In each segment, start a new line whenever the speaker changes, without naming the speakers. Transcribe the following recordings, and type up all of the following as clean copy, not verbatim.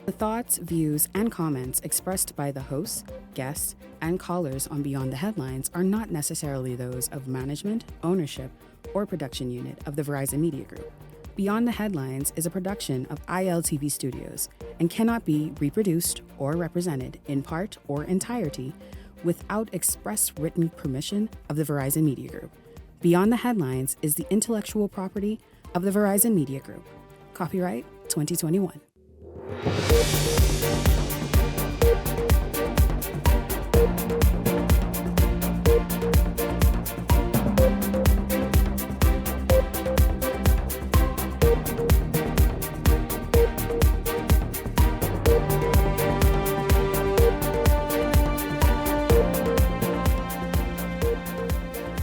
The thoughts, views, and comments expressed by the hosts, guests, and callers on Beyond the Headlines are not necessarily those of management, ownership, or production unit of the Verizon Media Group. Beyond the Headlines is a production of ILTV Studios and cannot be reproduced or represented in part or entirety without express written permission of the Verizon Media Group. Beyond the Headlines is the intellectual property of the Verizon Media Group. Copyright 2021.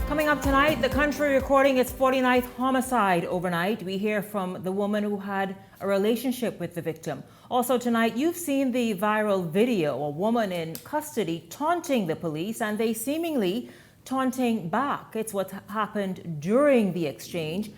Coming up tonight, the country recording its 49th homicide overnight. We hear from the woman who had a relationship with the victim. Also tonight, you've seen the viral video, a woman in custody taunting the police and they seemingly taunting back. It's what happened during the exchange.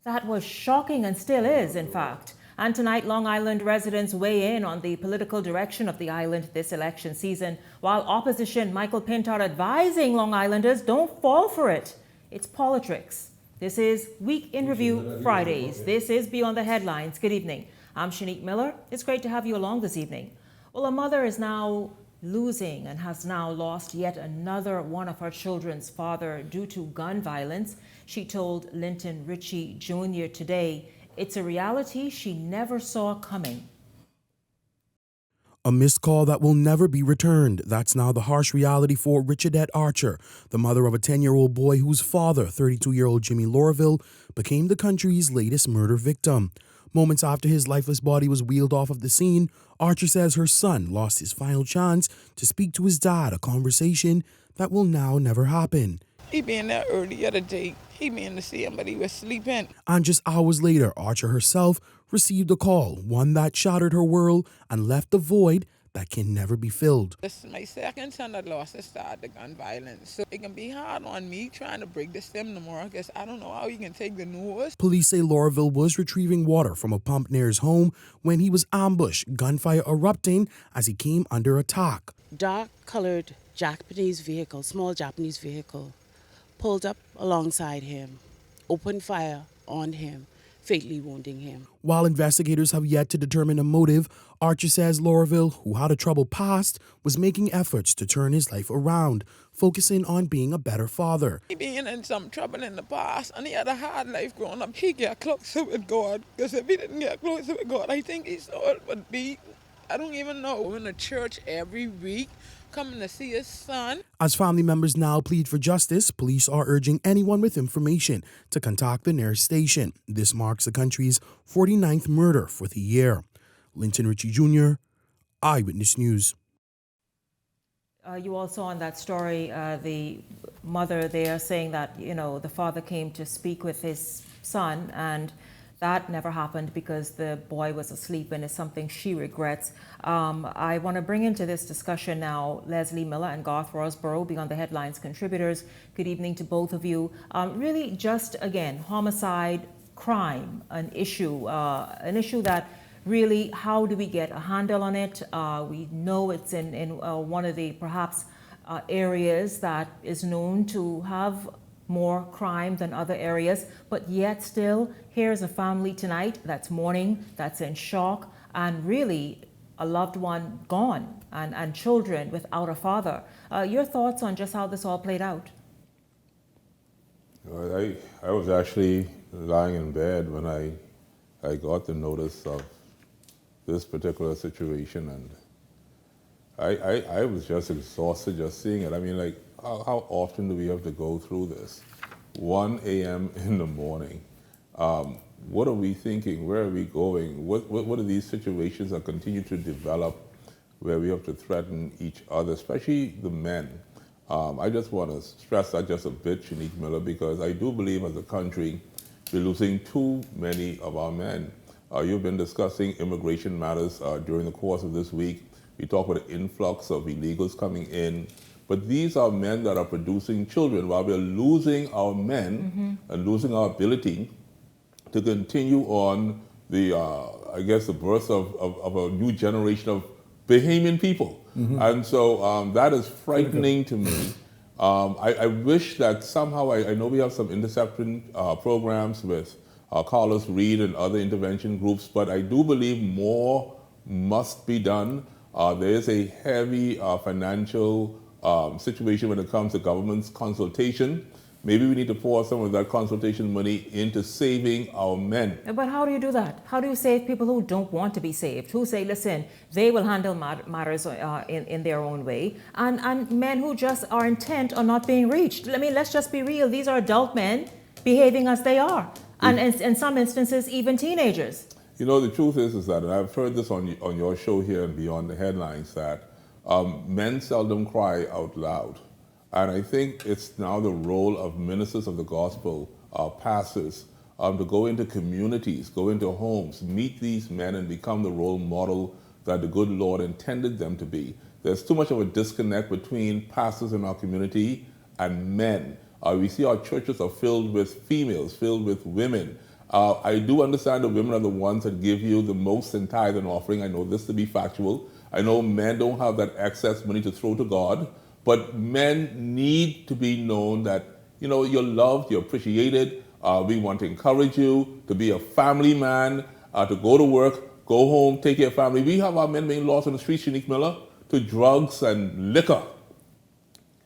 That was shocking and still is, in fact. And tonight, Long Island residents weigh in on the political direction of the island this election season, while opposition Michael Pintar advising Long Islanders don't fall for it. It's politics. This is Week in Review Fridays. This is Beyond the Headlines. Good evening. I'm Shanique Miller. It's great to have you along this evening. Well, a mother is now losing and has now lost yet another one of her children's father due to gun violence. She told Linton Ritchie Jr. today, it's a reality she never saw coming.
A missed call that will never be returned. That's now the harsh reality for Richardette Archer, the mother of a 10-year-old boy whose father, 32-year-old Jimmy Lorville, became the country's latest murder victim. Moments after his lifeless body was wheeled off of the scene, Archer says her son lost his final chance to speak to his dad, a conversation that will now never happen.
He been there early the other day. He been to see him, but he was sleeping.
And just hours later, Archer herself received a call, one that shattered her world and left a void that can never be filled.
This is my second son that lost his start the gun violence. So it can be hard on me trying to break the stem tomorrow because I don't know how he can take the news.
Police say Lorville was retrieving water from a pump near his home when he was ambushed, gunfire erupting as he came under attack.
Dark-colored Japanese vehicle, small Japanese vehicle, pulled up alongside him, opened fire on him, fatally wounding him.
While investigators have yet to determine a motive, Archer says Lorville, who had a troubled past, was making efforts to turn his life around, focusing on being a better father.
He been in some trouble in the past and he had a hard life growing up. He got closer with God because if he didn't get closer with God, I think he saw it would be, I don't even know. We're in the church every week, coming to see his son.
As family members now plead for justice, police are urging anyone with information to contact the nearest station. This marks the country's 49th murder for the year. Linton Ritchie Jr., Eyewitness News.
You also on that story, the mother there saying that, the father came to speak with his son and that never happened because the boy was asleep and is something she regrets. I want to bring into this discussion now Leslie Miller and Garth Rosborough, Beyond the Headlines contributors. Good evening to both of you. Really just, again, homicide, crime, an issue that really, how do we get a handle on it? We know it's in one of the perhaps areas that is known to have more crime than other areas, but yet still, here's a family tonight that's mourning, that's in shock, and really a loved one gone, and children without a father. Your thoughts on just how this all played out?
I was actually lying in bed when I got the notice of this particular situation, and I was just exhausted just seeing it. I mean, like, how often do we have to go through this? 1 a.m. in the morning. What are we thinking? Where are we going? What are these situations that continue to develop where we have to threaten each other, especially the men? I just want to stress that just a bit, Shanique Miller, because I do believe as a country we're losing too many of our men. You've been discussing immigration matters during the course of this week. We talk about the influx of illegals coming in. But these are men that are producing children while we're losing our men and losing our ability to continue on I guess, the birth of a new generation of Bahamian people. And so that is frightening to me. I wish that somehow, I know we have some interception programs with Carlos Reed and other intervention groups, but I do believe more must be done. There is a heavy financial situation when it comes to government's consultation. Maybe we need to pour some of that consultation money into saving our men.
But how do you do that? How do you save people who don't want to be saved, who say, listen, they will handle matters in their own way, and men who just are intent on not being reached? I mean, let's just be real. These are adult men behaving as they are, and in some instances, even teenagers.
You know, the truth is that, and I've heard this on your show here and Beyond the Headlines, that men seldom cry out loud. And I think it's now the role of ministers of the gospel, pastors, to go into communities, go into homes, meet these men and become the role model that the good Lord intended them to be. There's too much of a disconnect between pastors in our community and men. We see our churches are filled with females, filled with women. I do understand that women are the ones that give you the most in tithe and offering. I know this to be factual. I know men don't have that excess money to throw to God. But men need to be known that, you know, you're loved, you're appreciated. We want to encourage you to be a family man, to go to work, go home, take care of family. We have our men being lost on the streets, Shanique Miller, to drugs and liquor.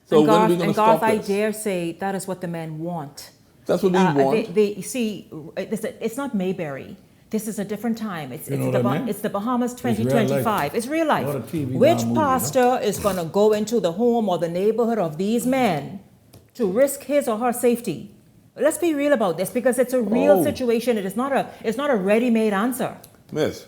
So when are we going to stop this?
I dare say that is what the men want.
That's what we want?
You see, it's not Mayberry. This is a different time. It's the Bahamas 2025. It's real life. Which pastor is going to go into the home or the neighborhood of these men to risk his or her safety? Let's be real about this, because it's a real situation. It's not a ready-made answer.
Miss,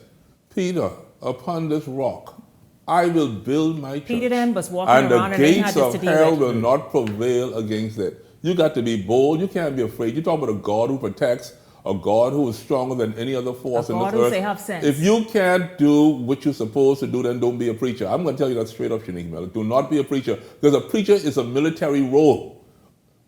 Peter, upon this rock, I will build my church.
Peter then was walking around
and the gates of hell will not prevail against it. You got to be bold. You can't be afraid. You talk about a God who protects, a God who is stronger than any other force in this earth.
Have sense.
If you can't do what you're supposed to do, then don't be a preacher. I'm going to tell you that straight up, Shanique Miller. Do not be a preacher, because a preacher is a military role.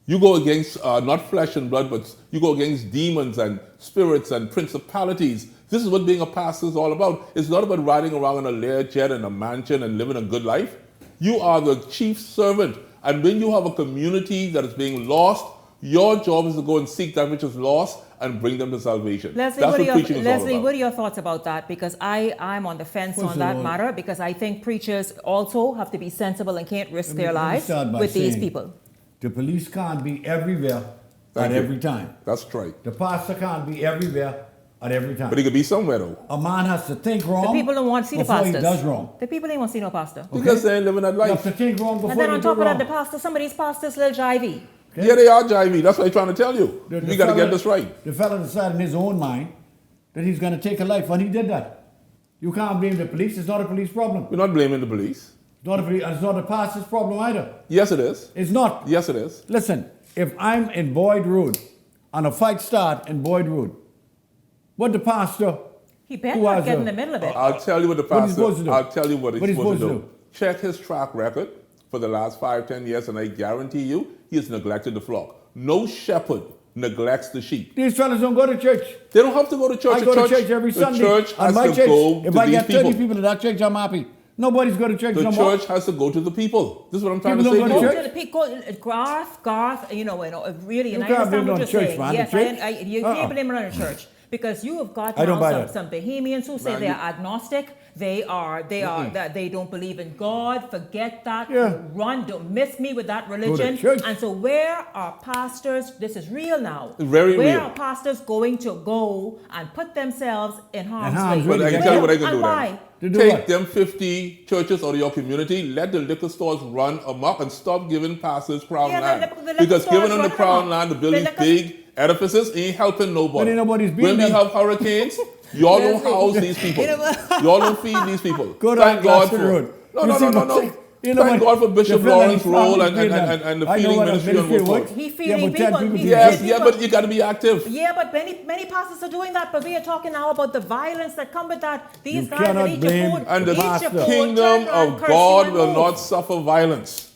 You go against not flesh and blood, but you go against demons and spirits and principalities. This is what being a pastor is all about. It's not about riding around in a Learjet and a mansion and living a good life. You are the chief servant. And when you have a community that is being lost, your job is to go and seek that which is lost and bring them to salvation.
Leslie, what are your thoughts about that? Because I'm on the fence on that matter, because I think preachers also have to be sensible and can't risk their lives with these people.
The police can't be everywhere at every time.
That's right.
The pastor can't be everywhere at every time.
But he could be somewhere, though.
A man has to think wrong.
The people don't want to see the pastors.
He does wrong.
The people don't want to see no pastor.
Okay?
Because they ain't living that life.
You have to think wrong before you do wrong.
And then on top of that, the pastor, some of these pastors little jivey.
Okay?
Yeah, they are jivey. That's what I'm trying to tell you. We got to get this right.
The fellow decided in his own mind that he's going to take a life when he did that. You can't blame the police. It's not a police problem.
We're not blaming the police.
It's not a pastor's problem either.
Yes, it is.
It's not.
Yes, it is.
Listen, if I'm in Boyd Road and a fight start in Boyd Road, what the pastor...
He better not get in the middle of it.
I'll tell you what the pastor...
I'll
tell you what he's supposed to do. Check his track record for the last 5-10 years, and I guarantee you, he has neglected the flock. No shepherd neglects the sheep.
These fellas don't go to church.
They don't have to go to church.
I go to church every Sunday.
The church has to go to these people.
If I get 30 people to that church, I'm happy. Nobody's going to church no more.
The church has to go to the people. This is what I'm trying to say.
People don't go to
church. Garth, really, and I
understand what you're saying.
Yes, you can't blame it on the church. Because you have got some Bahamians who say they're agnostic. They don't believe in God. Forget that.
Yeah.
Run. Don't miss me with that religion. And so where are pastors? This is real now.
Very real.
Where are pastors going to go and put themselves in harm's way?
But I can tell you what I can do
why?
then. Take them 50 churches out of your community. Let the liquor stores run amok and stop giving pastors crown land. Because giving them the crown land to build these big edifices ain't helping nobody. When we have hurricanes, y'all don't house these people. Y'all don't feed these people. Thank God for it. No. Thank God for Bishop Lawrence's role and the feeding ministry and what.
He feeding people.
Yes, but you got to be active.
Yeah, but many pastors are doing that. But we are talking now about the violence that come with that. These guys
cannot
eat
blame
your food.
And the kingdom of God will not suffer violence.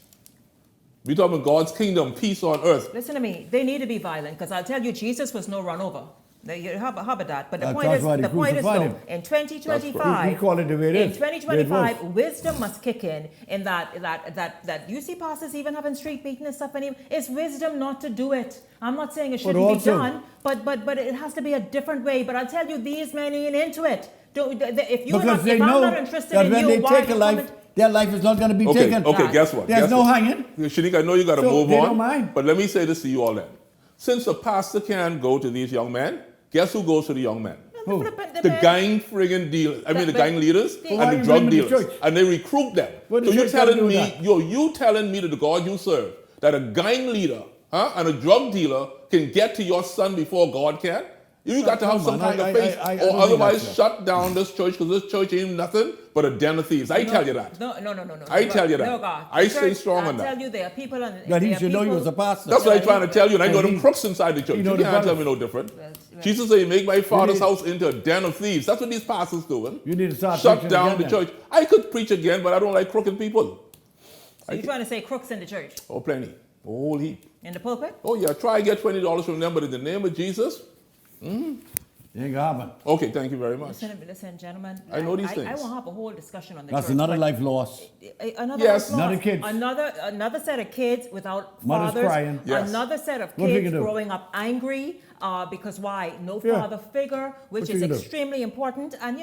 We talking about God's kingdom, peace on earth.
Listen to me. They need to be violent, because I'll tell you, Jesus was no run over. How about that? But the
That's
point is,
why they
the point is,
crucified
though,
him.
in 2025,
He called it the way it
in
is.
2025,
It was.
wisdom must kick in that you see pastors even having street meeting and stuff, and it's wisdom not to do it. I'm not saying it shouldn't be
also-
done, but it has to be a different way. But I'll tell you, these men ain't into it. If
Because they
if I'm
know
not interested
that
in
when
you,
they
why
take a
you
life, their life is not going to be
Okay,
taken.
okay, guess what?
There's
Guess
no
what?
hanging.
Shanika, I know you got to
So
move
they
on.
don't mind.
But let me say this to you all then. Since the pastor can't go to these young men, guess who goes to the young men?
Who?
The gang friggin' dealers. I mean, the gang leaders
Why are
and
you
the drug
bringing them to
dealers.
church?
And they recruit them.
What
So
the
you're
church gotta
telling
do
me,
with that?
you telling me that the God you serve, that a gang leader and a drug dealer can get to your son before God can? You got to have some kind of faith,
I
or
don't think
otherwise
that's
shut down this church, because this church ain't nothing but a den of thieves. I tell you that.
No.
I tell you that.
No, God.
I
The
stay
church,
strong on
I
that.
tell you, there are people on.
That he
there are
should know he
people-
was a pastor.
That's what I'm trying to tell you, and I know them
he-
crooks inside the church.
he know
You
the
can't tell
brothers.
me no different.
Well,
Jesus said, make my father's
need-
house into a den of thieves. That's what these pastors doing.
You need to start
Shut
preaching
down
again
the
then.
church. I could preach again, but I don't like crooked people.
So you're trying to say crooks in the church,
Oh, plenty. A whole heap.
in the pulpit?
Oh, yeah, try to get $20 from them, but in the name of Jesus.
It ain't gonna happen.
Okay, thank you very much.
Listen, gentlemen.
I know these
I
things.
won't have a whole discussion on the
That's
church.
another
but
life lost.
Another
Yes.
life
Another
lost.
kids.
Another set of kids without
Mothers
fathers.
crying.
Yes.
Another set of
What we
kids
can do?
growing up angry because why? No
Yeah.
father figure, which
What
is
you can do?
extremely important. And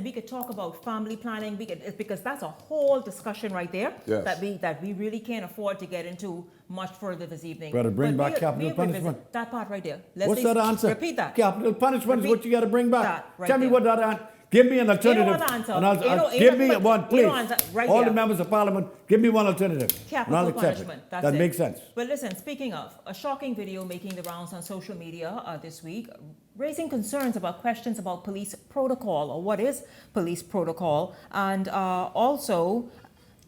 we could talk about family planning. Because that's a whole discussion right there
Yes.
that we really can't afford to get into much further this evening.
Better bring
But
back capital
we'll revisit
punishment.
that part right there.
What's that answer?
Repeat that.
Capital punishment is what you got to bring back.
that right
Tell me
there.
what that answer. Give me an alternative.
want the answer.
And I'll,
You know- you
give
know
me
what-
one,
you
please.
know answer right
All
there.
the members of parliament, give me one alternative. and I'll
Capital
accept
punishment.
it.
That's
That
it.
makes sense.
Well, listen, speaking of, a shocking video making the rounds on social media this week, raising concerns about questions about police protocol, or what is police protocol, and also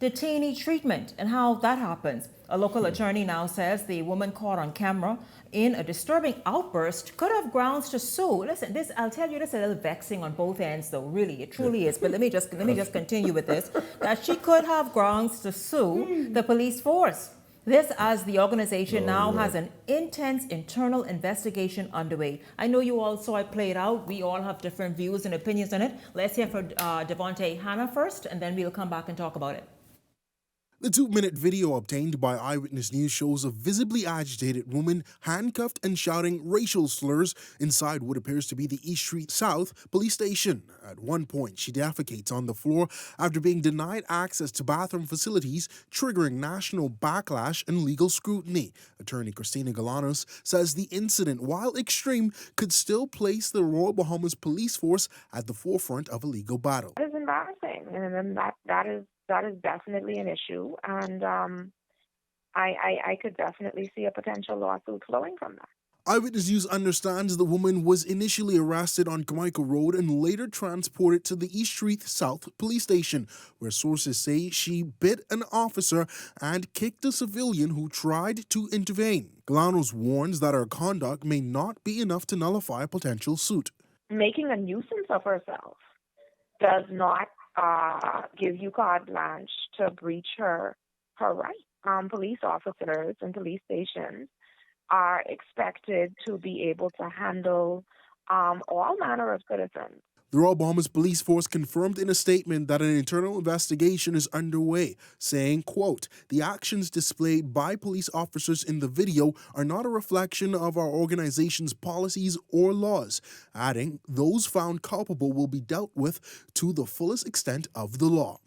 detainee treatment and how that happens. A local attorney now says the woman caught on camera in a disturbing outburst could have grounds to sue. Listen, I'll tell you, this is a little vexing on both ends, though. Really, it truly is. But let me just continue with this. That she could have grounds to sue the police force. This, as the organization now has an intense internal investigation underway. I know you all saw it played out. We all have different views and opinions on it. Let's hear from Devontae Hannah first, and then we'll come back and talk about it.
The 2-minute video obtained by Eyewitness News shows a visibly agitated woman handcuffed and shouting racial slurs inside what appears to be the East Street South police station. At one point, she defecates on the floor after being denied access to bathroom facilities, triggering national backlash and legal scrutiny. Attorney Christina Galanos says the incident, while extreme, could still place the Royal Bahamas Police Force at the forefront of a legal battle.
It is embarrassing, and that is definitely an issue, and I could definitely see a potential lawsuit flowing from that.
Eyewitness News understands the woman was initially arrested on Carmichael Road and later transported to the East Street South police station, where sources say she bit an officer and kicked a civilian who tried to intervene. Galanos warns that her conduct may not be enough to nullify a potential suit.
Making a nuisance of herself does not give you carte blanche to breach her right. Police officers and police stations are expected to be able to handle all manner of citizens.
The Royal Bahamas Police Force confirmed in a statement that an internal investigation is underway, saying, quote, "The actions displayed by police officers in the video are not a reflection of our organization's policies or laws," adding, "Those found culpable will be dealt with to the fullest extent of the law."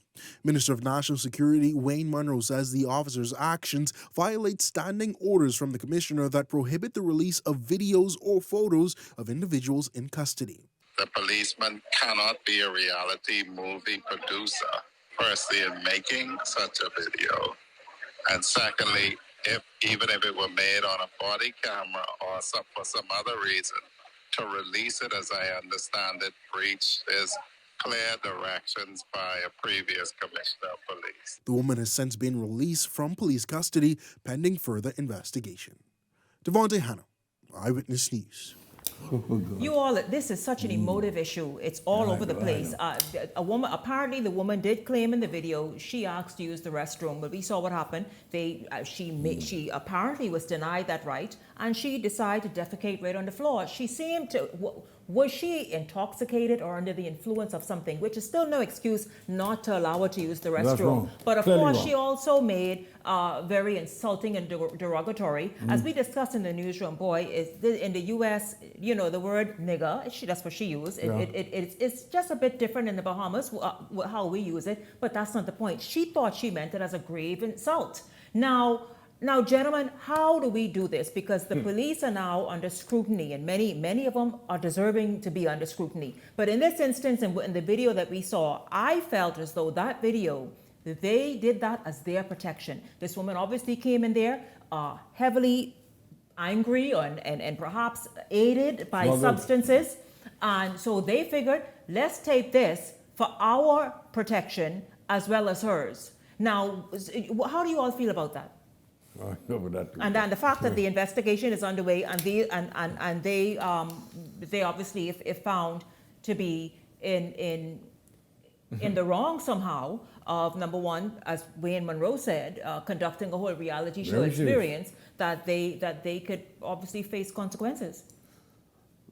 Minister of National Security Wayne Munro says the officers' actions violate standing orders from the commissioner that prohibit the release of videos or photos of individuals in custody.
The policeman cannot be a reality movie producer, firstly, in making such a video. And secondly, even if it were made on a body camera or for some other reason, to release it, as I understand it, breaches clear directions by a previous commissioner of police.
The woman has since been released from police custody pending further investigation. Devontae Hannah, Eyewitness News.
You all, this is such an emotive issue. It's all over the place. A woman, apparently the woman did claim in the video she asked to use the restroom, but we saw what happened. She apparently was denied that right, and she decided to defecate right on the floor. She seemed to, was she intoxicated or under the influence of something, which is still no excuse not to allow her to use the restroom.
That's wrong.
But of
Clearly
course,
wrong.
she also made very insulting and derogatory. As we discussed in the newsroom, boy, in the U.S., you know, the word nigger, that's what she used. It's just a bit different in the Bahamas, how we use it, but that's not the point. She thought she meant it as a grave insult. Now, gentlemen, how do we do this? Because the police are now under scrutiny, and many of them are deserving to be under scrutiny. But in this instance, in the video that we saw, I felt as though that video, they did that as their protection. This woman obviously came in there heavily angry and perhaps aided by substances. And so they figured, let's tape this for our protection as well as hers. Now, how do you all feel about that?
I know about that too.
And then the fact that the investigation is underway, and they obviously, if found to be in the wrong somehow of, number one, as Wayne Monroe said, conducting a whole reality show experience, that they could obviously face consequences.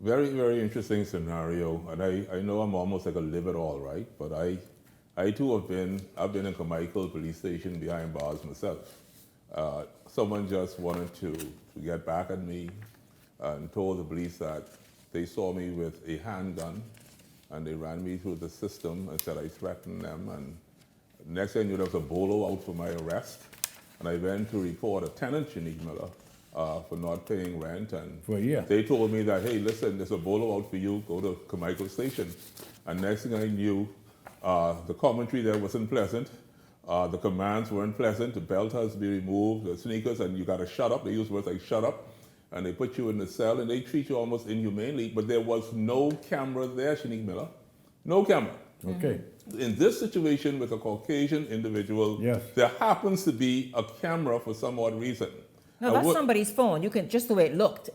Very, very interesting scenario, and I know I'm almost like a live-it-all, right? But I too I've been in Carmichael Police Station behind bars myself. Someone just wanted to get back at me and told the police that they saw me with a handgun and they ran me through the system and said I threatened them. And next thing I knew, there was a bolo out for my arrest. And I went to report a tenant, Shanique Miller, for not paying rent. And
For a year.
they told me that, hey, listen, there's a bolo out for you, go to Carmichael Station. And next thing I knew, the commentary there wasn't pleasant. The commands weren't pleasant. The belt has to be removed, the sneakers, and you got to shut up. They use words like shut up. And they put you in the cell, and they treat you almost inhumanely. But there was no camera there, Shanique Miller. No camera.
Okay.
In this situation with a Caucasian individual,
Yes.
there happens to be a camera for some odd reason.
No, that's somebody's phone. You can, just the way it looked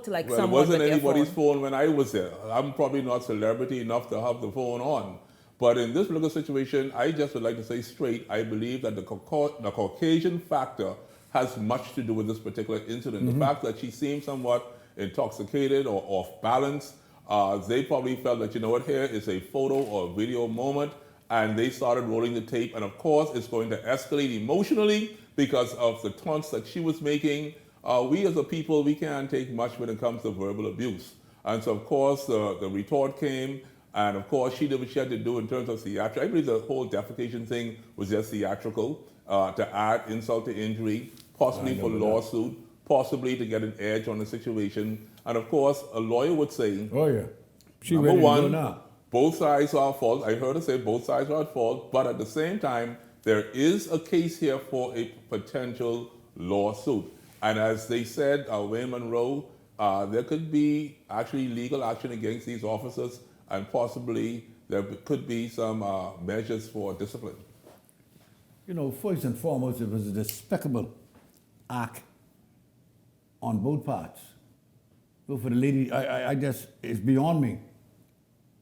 like
Well, it
someone
wasn't
with their
anybody's
phone.
phone when I was there. I'm probably not celebrity enough to have the phone on. But in this particular situation, I just would like to say straight, I believe that the Caucasian factor has much to do with this particular incident. The fact that she seemed somewhat intoxicated or off balance, they probably felt that, you know what, here is a photo or a video moment, and they started rolling the tape. And of course, it's going to escalate emotionally because of the taunts that she was making. We as a people, we can't take much when it comes to verbal abuse. And so, of course, the retort came. And of course, she did what she had to do in terms of theatrical. I believe the whole defecation thing was just theatrical, to add insult to injury, possibly for lawsuit, possibly to get an edge on the situation. And of course, a lawyer would say,
Oh, yeah. She
number
ready to go
one,
now.
both sides are at fault. I heard her say both sides are at fault, but at the same time, there is a case here for a potential lawsuit. And as they said, Wayne Monroe, there could be actually legal action against these officers, and possibly there could be some measures for discipline.
You know, first and foremost, it was a despicable act on both parts. So for the lady, I just, it's beyond me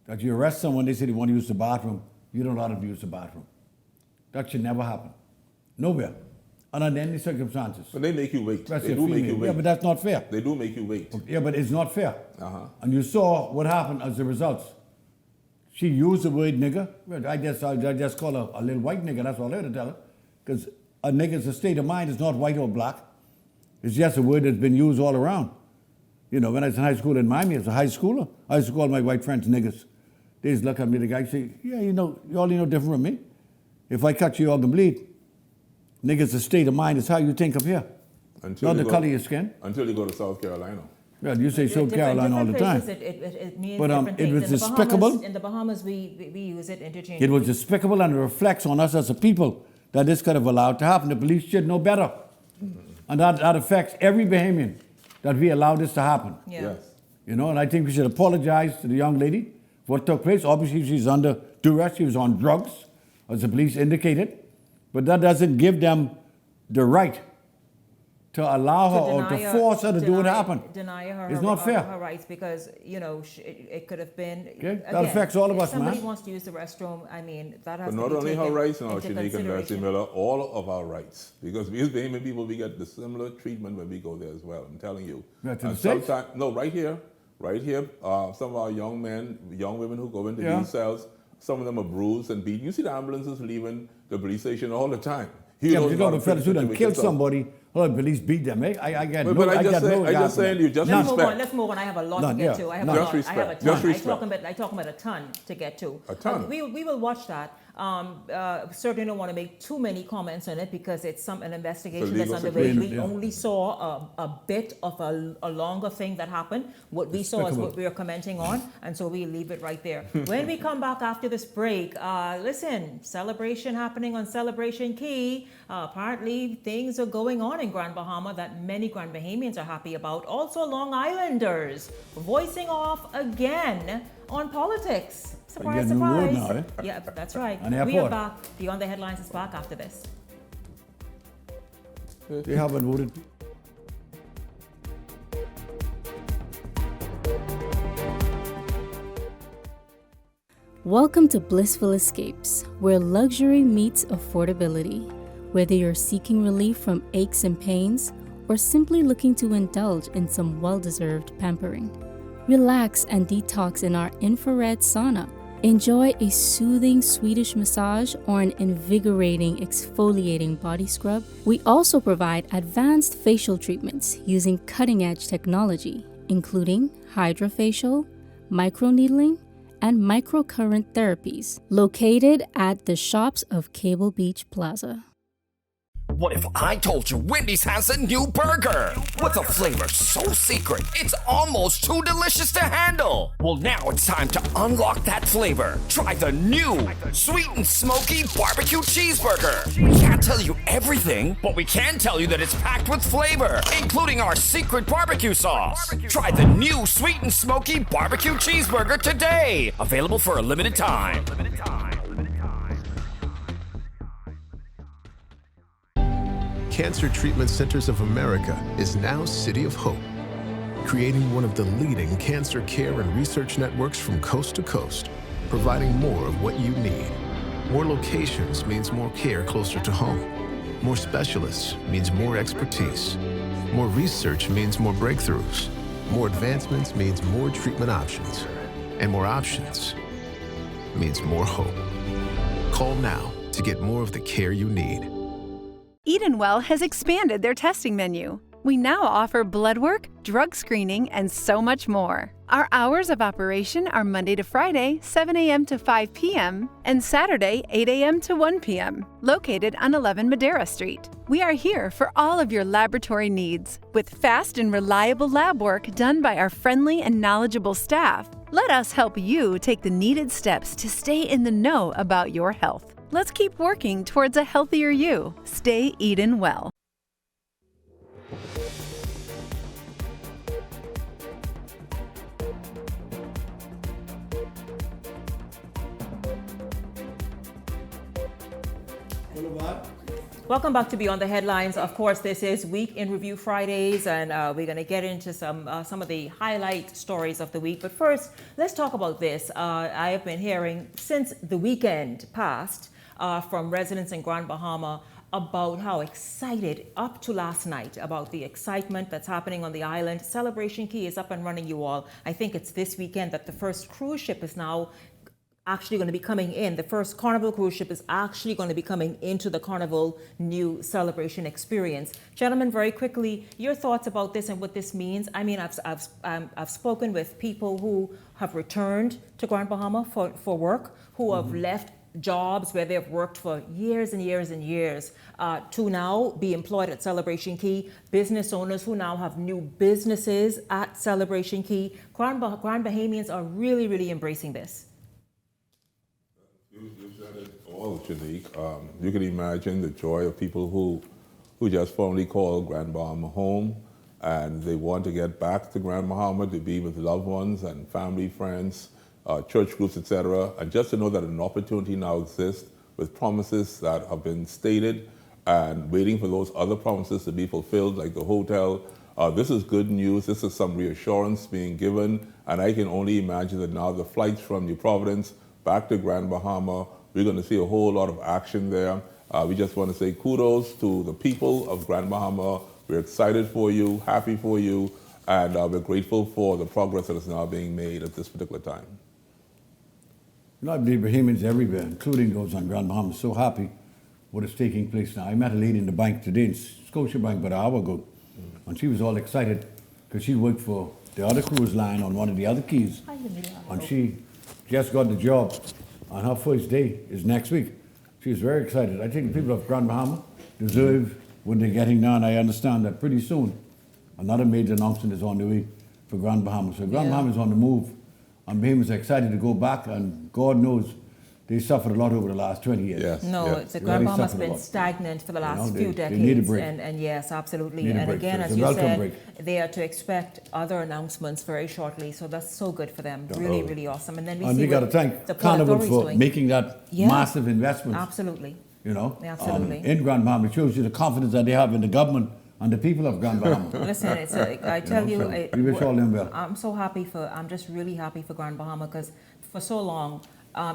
that you arrest someone, they say they want to use the bathroom, you don't allow them to use the bathroom. That should never happen. Nowhere. Under any circumstances.
But they make you wait.
That's
They
your
do make
female.
you wait.
Yeah, but that's not fair.
They do make you wait.
Yeah, but it's not fair.
Uh-huh.
And you saw what happened as a result. She used the word nigger. Well, I just call her a little white nigger. That's all I had to tell her. Because a nigger is a state of mind. It's not white or black. It's just a word that's been used all around. You know, when I was in high school in Miami, as a high schooler, I used to call my white friends niggers. They just look at me, the guy say, yeah, you know, you all know different from me. If I cut you, you're going to bleed. Nigger's a state of mind. It's how you think up here. Not the color of your skin.
Until you go to South Carolina.
Well, you say South Carolina all the time.
Places, it means
But
different
it
things.
was despicable.
In the Bahamas, we use it interchangeably.
It was despicable, and it reflects on us as a people that this could have allowed to happen. The police should know better. And that affects every Bahamian that we allowed this to happen.
Yeah.
Yes.
You know, and I think we should apologize to the young lady for what took place. Obviously, she's under duress. She was on drugs, as the police indicated. But that doesn't give them the right to allow her or to force her to do what happened.
Deny her,
it's not fair.
Her rights because, you know, it could have been.
Okay?
Again,
that affects all of us, man.
If somebody wants to use the restroom, I mean, that has
But
to
not
be
only her
taken
rights now,
into
Shanique and Mercy
consideration.
Miller, all of our rights. Because we as Bahamian people, we get the similar treatment when we go there as well. I'm telling you.
Right to the States?
No, right here. Some of our young men, young women who go into these cells, some of them are bruised and beaten. You see the ambulances leaving the police station all the time.
But you know, the fellas who done killed somebody, the police beat them. I get no.
I just saying you just respect.
Let's move on. I have a lot to get to. I have a lot. I have a ton. I talk about a ton to get to.
A ton.
We will watch that. Certainly don't want to make too many comments on it because it's an investigation that's underway. We only saw a bit of a longer thing that happened. What we saw is what we are commenting on, and so we leave it right there. When we come back after this break, listen, celebration happening on Celebration Key. Apparently, things are going on in Grand Bahama that many Grand Bahamians are happy about. Also, Long Islanders voicing off again on politics. Surprise, surprise.
Now, eh?
Yeah, that's right.
We
are back. Beyond the Headlines is back after this.
They haven't voted.
Welcome to Blissful Escapes, where luxury meets affordability. Whether you're seeking relief from aches and pains or simply looking to indulge in some well-deserved pampering, relax and detox in our infrared sauna. Enjoy a soothing Swedish massage or an invigorating exfoliating body scrub. We also provide advanced facial treatments using cutting-edge technology, including hydrofacial, microneedling, and microcurrent therapies, located at the shops of Cable Beach Plaza.
What if I told you Wendy's has a new burger? With a flavor so secret, it's almost too delicious to handle. Well, now it's time to unlock that flavor. Try the new Sweet and Smoky Barbecue Cheeseburger. We can't tell you everything, but we can tell you that it's packed with flavor, including our secret barbecue sauce. Try the new Sweet and Smoky Barbecue Cheeseburger today. Available for a limited time.
Cancer Treatment Centers of America is now City of Hope, creating one of the leading cancer care and research networks from coast to coast, providing more of what you need. More locations means more care closer to home. More specialists means more expertise. More research means more breakthroughs. More advancements means more treatment options. And more options means more hope. Call now to get more of the care you need.
Edenwell has expanded their testing menu. We now offer blood work, drug screening, and so much more. Our hours of operation are Monday to Friday, 7 a.m. to 5 p.m., and Saturday, 8 a.m. to 1 p.m., located on 11 Madera Street. We are here for all of your laboratory needs, with fast and reliable lab work done by our friendly and knowledgeable staff. Let us help you take the needed steps to stay in the know about your health. Let's keep working towards a healthier you. Stay Eden well.
Welcome back to Beyond the Headlines. Of course, this is Week in Review Fridays, and we're going to get into some of the highlight stories of the week. But first, let's talk about this. I have been hearing since the weekend passed from residents in Grand Bahama about how excited, up to last night, about the excitement that's happening on the island. Celebration Key is up and running, you all. I think it's this weekend that the first cruise ship is now actually going to be coming in. The first Carnival cruise ship is actually going to be coming into the Carnival new celebration experience. Gentlemen, very quickly, your thoughts about this and what this means. I mean, I've spoken with people who have returned to Grand Bahama for work, who have left jobs where they've worked for years and years and years to now be employed at Celebration Key, business owners who now have new businesses at Celebration Key. Grand Bahamians are really, really embracing this.
You said it all, Shanique. You can imagine the joy of people who just formally call Grand Bahama home, and they want to get back to Grand Bahama to be with loved ones and family, friends, church groups, etc. And just to know that an opportunity now exists with promises that have been stated and waiting for those other promises to be fulfilled, like the hotel. This is good news. This is some reassurance being given, and I can only imagine that now the flights from New Providence back to Grand Bahama, we're going to see a whole lot of action there. We just want to say kudos to the people of Grand Bahama. We're excited for you, happy for you, and we're grateful for the progress that is now being made at this particular time.
You know, I believe Bahamians everywhere, including those on Grand Bahama, are so happy what is taking place now. I met a lady in the bank today, in Scotiabank, about an hour ago, and she was all excited because she worked for the other cruise line on one of the other keys, and she just got the job, and her first day is next week. She was very excited. I think the people of Grand Bahama deserve what they're getting now, and I understand that pretty soon another major announcement is on the way for Grand Bahama. So Grand Bahama is on the move, and Bahamians are excited to go back, and God knows they suffered a lot over the last 20 years.
Yes.
No, the Grand Bahama has been stagnant for the last few decades.
They need a break.
And yes, absolutely.
Need a
And
break.
again,
So
as
it's a
you
welcome
said,
break.
they are to expect other announcements very shortly. So that's so good for them. Really, really awesome. And then we
And
see
we got to
what
thank
the
Carnival
Port
for
Authority's doing.
making that massive investment.
Absolutely.
You know,
Absolutely.
in Grand Bahama. It shows you the confidence that they have in the government and the people of Grand Bahama.
Listen, it's I tell you,
we wish all them well.
I'm just really happy for Grand Bahama because for so long,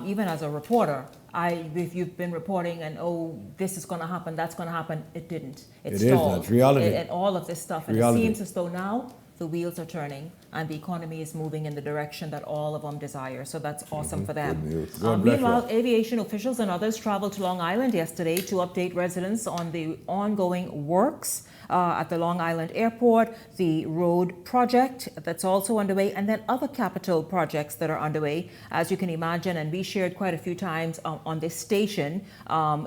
even as a reporter, if you've been reporting and this is going to happen, that's going to happen, it didn't. It stalled.
That's reality.
And all of this stuff, and it seems as though now the wheels are turning and the economy is moving in the direction that all of them desire. So that's awesome for them. Meanwhile, aviation officials and others traveled to Long Island yesterday to update residents on the ongoing works at the Long Island Airport, the road project that's also underway, and then other capital projects that are underway, as you can imagine. And we shared quite a few times on this station,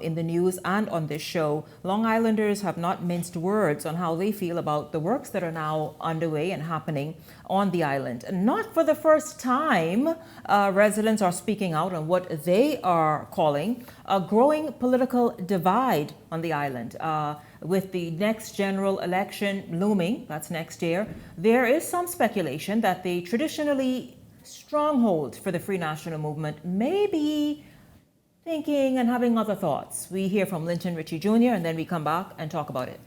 in the news and on this show. Long Islanders have not minced words on how they feel about the works that are now underway and happening on the island. And not for the first time, residents are speaking out on what they are calling a growing political divide on the island. With the next general election looming, that's next year, there is some speculation that the traditionally stronghold for the Free National Movement may be thinking and having other thoughts. We hear from Linton Ritchie Jr. and then we come back and talk about it.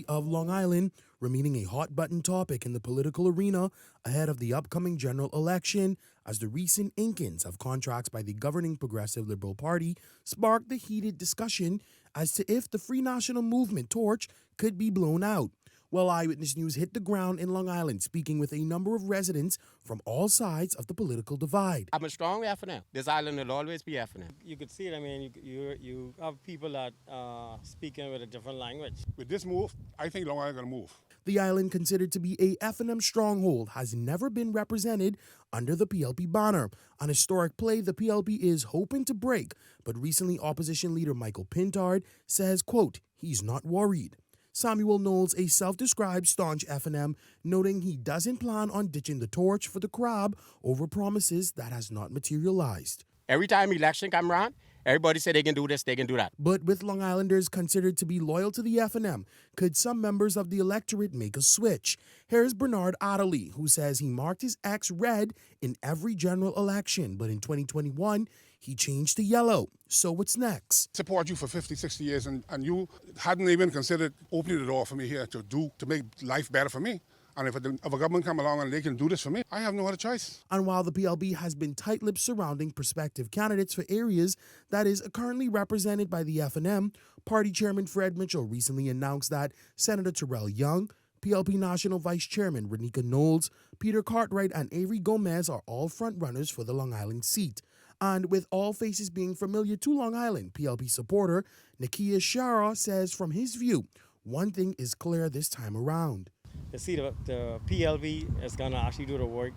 Of Long Island remaining a hot button topic in the political arena ahead of the upcoming general election, as the recent inkings of contracts by the governing Progressive Liberal Party sparked the heated discussion as to if the Free National Movement torch could be blown out. Well, Eyewitness News hit the ground in Long Island, speaking with a number of residents from all sides of the political divide.
I'm a strong FNM. This island will always be FNM. You could see it. I mean, you have people that are speaking with a different language.
With this move, I think Long Island going to move.
The island, considered to be a FNM stronghold, has never been represented under the PLP banner. An historic play the PLP is hoping to break, but recently opposition leader Michael Pintard says, quote, he's not worried. Samuel Knowles, a self-described staunch FNM, noting he doesn't plan on ditching the torch for the crab over promises that has not materialized.
Every time election comes around, everybody say they can do this, they can do that.
But with Long Islanders considered to be loyal to the FNM, could some members of the electorate make a switch? Here's Bernard Adderley, who says he marked his X red in every general election, but in 2021, he changed to yellow. So what's next?
Support you for 50, 60 years, and you hadn't even considered opening the door for me here to make life better for me. And if a government come along and they can do this for me, I have no other choice.
And while the PLB has been tight-lipped surrounding prospective candidates for areas that is currently represented by the FNM, Party Chairman Fred Mitchell recently announced that Senator Terrell Young, PLP National Vice Chairman Renika Knowles, Peter Cartwright, and Avery Gomez are all front-runners for the Long Island seat. And with all faces being familiar to Long Island, PLP supporter Nakia Shara says from his view, one thing is clear this time around.
You see, the PLB is going to actually do the work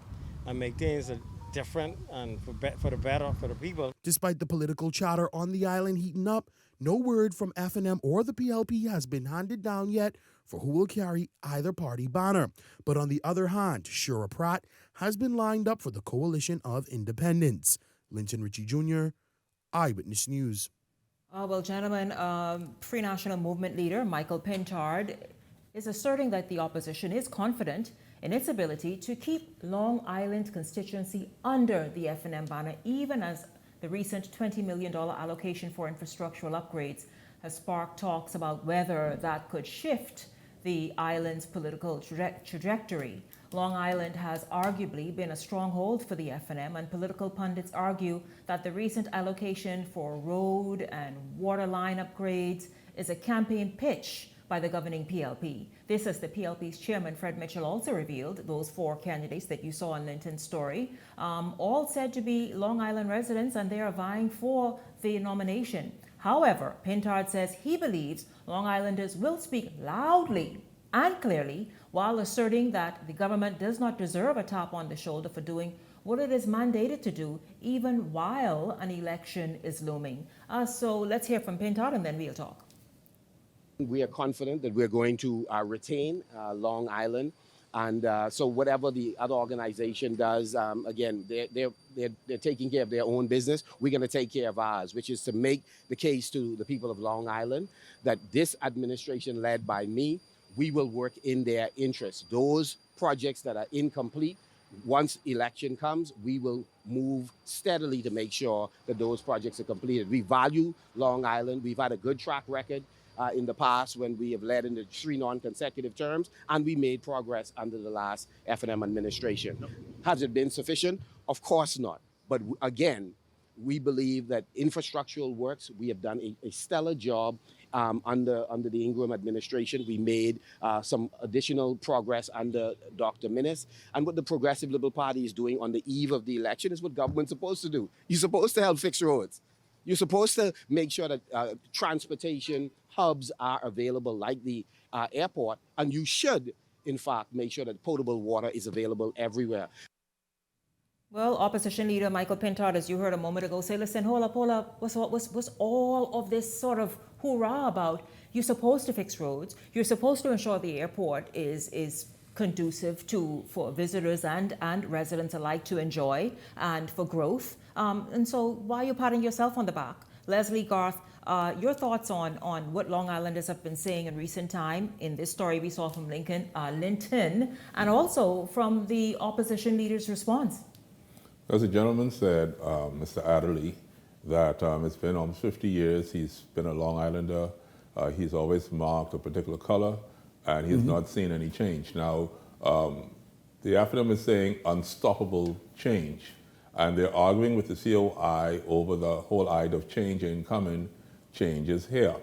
and make things different and for the better for the people.
Despite the political chatter on the island heating up, no word from FNM or the PLP has been handed down yet for who will carry either party banner. But on the other hand, Shura Pratt has been lined up for the Coalition of Independents. Linton Ritchie Jr., Eyewitness News.
Well, gentlemen, Free National Movement leader Michael Pintard is asserting that the opposition is confident in its ability to keep Long Island constituency under the FNM banner, even as The recent $20 million allocation for infrastructural upgrades has sparked talks about whether that could shift the island's political trajectory. Long Island has arguably been a stronghold for the FNM, and political pundits argue that the recent allocation for road and water line upgrades is a campaign pitch by the governing PLP. This, as the PLP's chairman, Fred Mitchell, also revealed. Those 4 candidates that you saw in Linton's story, all said to be Long Island residents, and they are vying for the nomination. However, Pintard says he believes Long Islanders will speak loudly and clearly while asserting that the government does not deserve a tap on the shoulder for doing what it is mandated to do, even while an election is looming. So let's hear from Pintard and then we'll talk.
We are confident that we're going to retain Long Island. And so whatever the other organization does, again, they're taking care of their own business. We're going to take care of ours, which is to make the case to the people of Long Island that this administration led by me, we will work in their interests. Those projects that are incomplete, once election comes, we will move steadily to make sure that those projects are completed. We value Long Island. We've had a good track record in the past when we have led in the 3 non-consecutive terms, and we made progress under the last FNM administration. Has it been sufficient? Of course not. But again, we believe that infrastructural works, we have done a stellar job under the Ingram administration. We made some additional progress under Dr. Minnis. And what the Progressive Liberal Party is doing on the eve of the election is what government's supposed to do. You're supposed to help fix roads. You're supposed to make sure that transportation hubs are available like the airport, and you should, in fact, make sure that potable water is available everywhere.
Well, opposition leader Michael Pintard, as you heard a moment ago, say, listen, hold up, what's all of this sort of hoorah about? You're supposed to fix roads. You're supposed to ensure the airport is conducive for visitors and residents alike to enjoy and for growth. And so why are you patting yourself on the back? Leslie Garth, your thoughts on what Long Islanders have been saying in recent time in this story we saw from Linton, and also from the opposition leader's response.
As the gentleman said, Mr. Adderley, that it's been almost 50 years. He's been a Long Islander. He's always marked a particular color, and he's not seen any change. Now, the FNM is saying unstoppable change, and they're arguing with the COI over the whole idea of change incoming, change is here.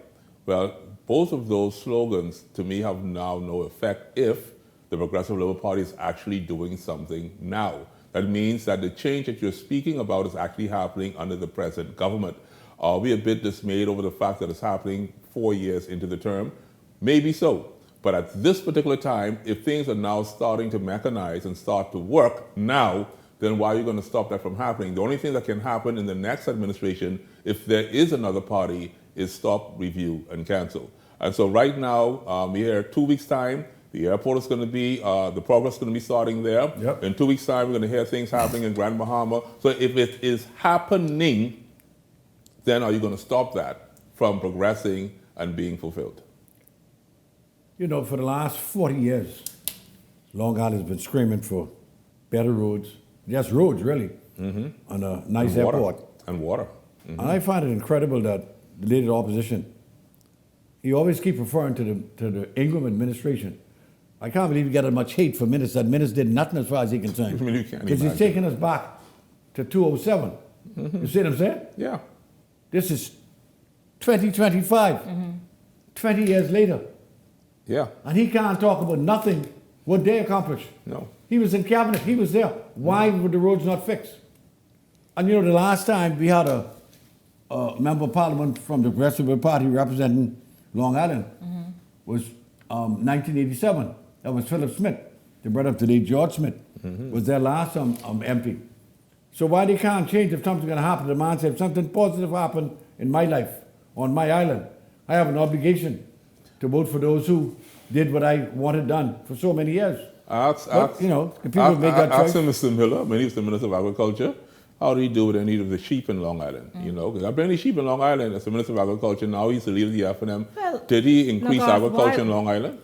Well, both of those slogans, to me, have now no effect if the Progressive Liberal Party is actually doing something now. That means that the change that you're speaking about is actually happening under the present government. Are we a bit dismayed over the fact that it's happening 4 years into the term? Maybe so. But at this particular time, if things are now starting to mechanize and start to work now, then why are you going to stop that from happening? The only thing that can happen in the next administration, if there is another party, is stop, review, and cancel. And so right now, we're here 2 weeks' time. The airport is going to be, the progress is going to be starting there. Yep. In 2 weeks' time, we're going to hear things happening in Grand Bahama. So if it is happening, then are you going to stop that from progressing and being fulfilled?
You know, for the last 40 years, Long Island has been screaming for better roads, just roads, really, and a nice
and water.
airport.
And water.
And I find it incredible that the leader of the opposition, he always keeps referring to the Ingram administration. I can't believe he got as much hate for Minnis. That Minnis did nothing as far as he's concerned. Because he's taking us back to 2007. You see what I'm saying?
Yeah.
This is 2025, 20 years later.
Yeah.
And he can't talk about nothing, what they accomplished.
No.
He was in cabinet, he was there. Why were the roads not fixed? And you know, the last time we had a member of parliament from the Progressive Party representing Long Island was 1987. That was Philip Smith, the brother of today, George Smith, was their last MP. So why they can't change if something's going to happen? The man said, if something positive happened in my life, on my island, I have an obligation to vote for those who did what I wanted done for so many years. You know, people make that choice.
Ask Mr. Miller, when he was the Minister of Agriculture, how do you do with any of the sheep in Long Island? You know, because I've been any sheep in Long Island as the Minister of Agriculture. Now he's the leader of the FNM. Well, did he increase agriculture in Long Island?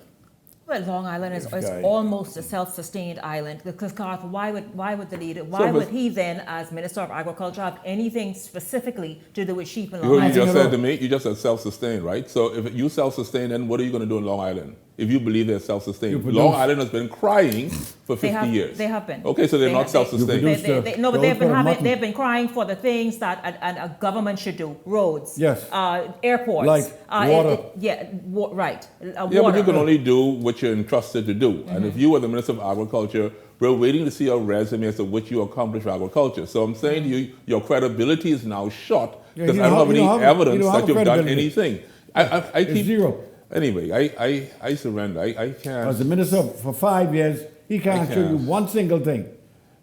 Well, Long Island is
guy.
almost a self-sustained island. Because Garth, why would the leader? Why would he then, as Minister of Agriculture, have anything specifically to do with sheep in Long
You
Island?
just said to me, you just said self-sustained, right? So if you self-sustain, then what are you going to do in Long Island? If you believe they're self-sustained, Long Island has been crying for 50 years.
They have been.
Okay, so they're not self-sustained.
No, but they've been crying for the things that a government should do: roads,
yes,
airports,
like water.
Right.
Yeah, but you can only do what you're entrusted to do. And if you were the Minister of Agriculture, we're waiting to see your resume as to what you accomplished for agriculture. So I'm saying to you, your credibility is now shot because I don't have any evidence that you've done anything. I keep
zero.
Anyway, I surrender. I can't.
As a minister for 5 years, he can't show you one single thing.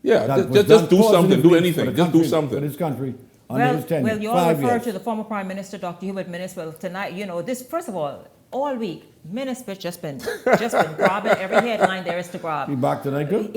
Yeah, just do something. Do anything. Just do something.
For this country. Well,
you all refer to the former Prime Minister, Dr. Hubert Minnis. Well, tonight, this, first of all week, Minnis just been grabbing every headline there is to grab.
He back tonight too?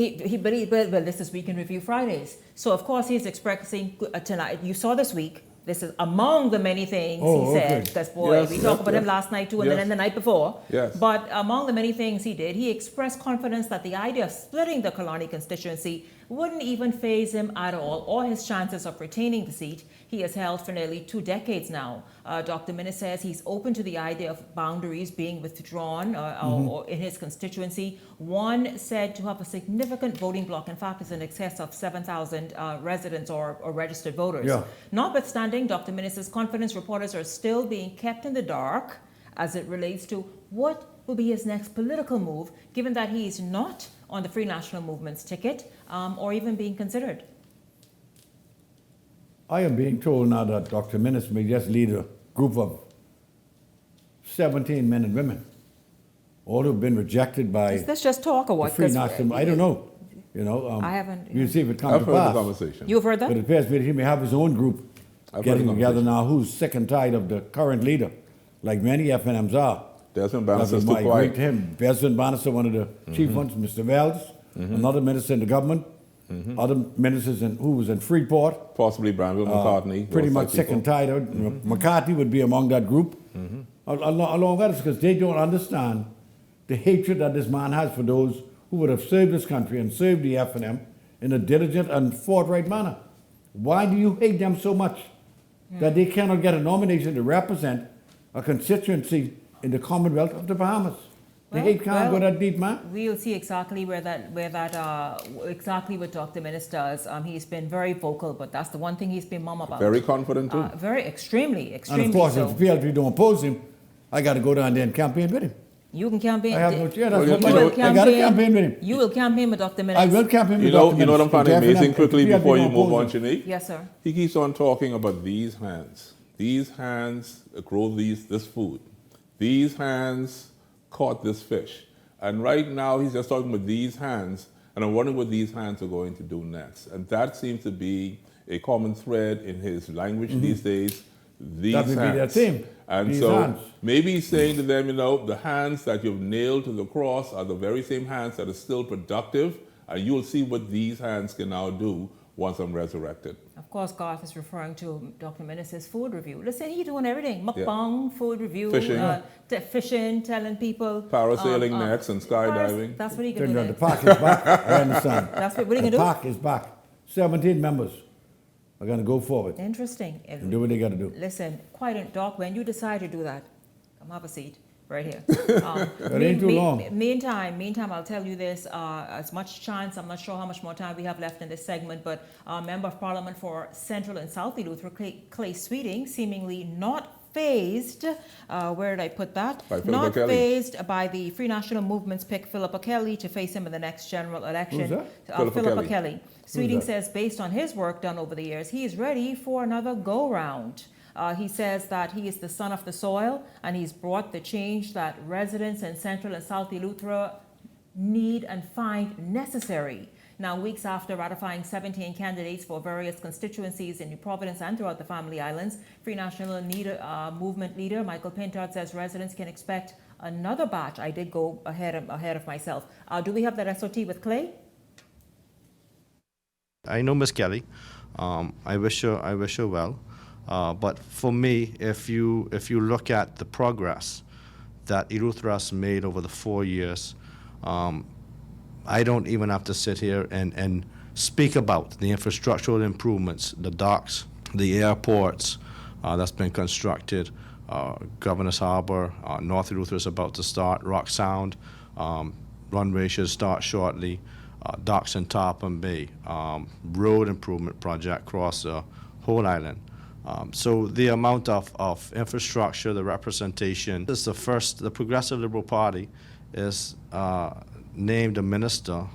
Well, this is Week in Review Fridays. So, of course, he's expressing tonight. You saw this week. This is among the many things he said. Because, boy, we talked about him last night too, and then the night before.
Yes.
But among the many things he did, he expressed confidence that the idea of splitting the Killarney constituency wouldn't even faze him at all, or his chances of retaining the seat he has held for nearly 2 decades now. Dr. Minnis says he's open to the idea of boundaries being withdrawn or in his constituency. One said to have a significant voting bloc. In fact, it's in excess of 7,000 residents or registered voters.
Yeah.
Notwithstanding Dr. Minnis's confidence, reporters are still being kept in the dark as it relates to what will be his next political move, given that he is not on the Free National Movement's ticket or even being considered.
I am being told now that Dr. Minnis may just lead a group of 17 men and women, all who've been rejected by
Let's just talk or what?
the Free National. I don't know.
I haven't.
We'll see if it comes
I've
to
heard
pass.
the conversation.
You've heard that?
But it appears to me that he may have his own group getting together now who's sick and tired of the current leader, like many FNMs are.
Desmond Bannister's too quiet.
Him. Desmond Bannister, one of the chief ones, Mr. Wells, another minister in the government, other ministers who was in Freeport.
Possibly Granville McCartney.
Pretty much sick and tired of McCarthy would be among that group. Along with us, because they don't understand the hatred that this man has for those who would have served this country and served the FNM in a diligent and forthright manner. Why do you hate them so much that they cannot get a nomination to represent a constituency in the Commonwealth of the Bahamas? The hate can't go that deep, man.
We'll see exactly exactly what Dr. Minnis does. He's been very vocal, but that's the one thing he's been mum about.
Very confident too.
Extremely.
And of course, if the PLP don't oppose him, I got to go down there and campaign with him.
You can campaign.
I have no chair. I got to campaign with him.
You will campaign with Dr. Minnis.
I will campaign with Dr. Minnis.
You know what I'm finding amazing quickly before you move on, Shanique?
Yes, sir.
He keeps on talking about these hands. These hands grow this food. These hands caught this fish. And right now he's just talking about these hands, and I'm wondering what these hands are going to do next. And that seems to be a common thread in his language these days. These
that would
hands.
be their theme.
And
these
so
hands.
maybe he's saying to them, the hands that you've nailed to the cross are the very same hands that are still productive, and you'll see what these hands can now do once I'm resurrected.
Of course, Garth is referring to Dr. Minnis' food review. Listen, he's doing everything. Mukbang, food review, fishing, telling people.
Parasailing next and skydiving.
That's what he can do.
The park is back, I understand.
That's what he can do?
The park is back. 17 members are going to go forward.
Interesting.
And do what they got to do.
Listen, Doc, when you decide to do that, come have a seat. Right here.
It ain't too long.
Meantime, I'll tell you this, as much chance, I'm not sure how much more time we have left in this segment, but Member of Parliament for Central and South Eleuthera, Clay Sweeting, seemingly not fazed, where did I put that? Not fazed by the Free National Movement's pick, Philippa Kelly, to face him in the next general election.
Who's that?
Philippa Kelly. Sweeting says, based on his work done over the years, he is ready for another go-round. He says that he is the son of the soil, and he's brought the change that residents in Central and South Eleuthera need and find necessary. Now, weeks after ratifying 17 candidates for various constituencies in New Providence and throughout the Family Islands, Free National Movement leader Michael Pintard says residents can expect another batch. I did go ahead of myself. Do we have that SOT with Clay?
I know Miss Kelly. I wish her well. But for me, if you look at the progress that Eleuthera has made over the 4 years I don't even have to sit here and speak about the infrastructural improvements, the docks, the airports that's been constructed, Governor's Harbor, North Eleuthera is about to start, Rock Sound, runway should start shortly, docks in Tarpon Bay, road improvement project across the whole island. So the amount of infrastructure, the representation, this is the Progressive Liberal Party is named a minister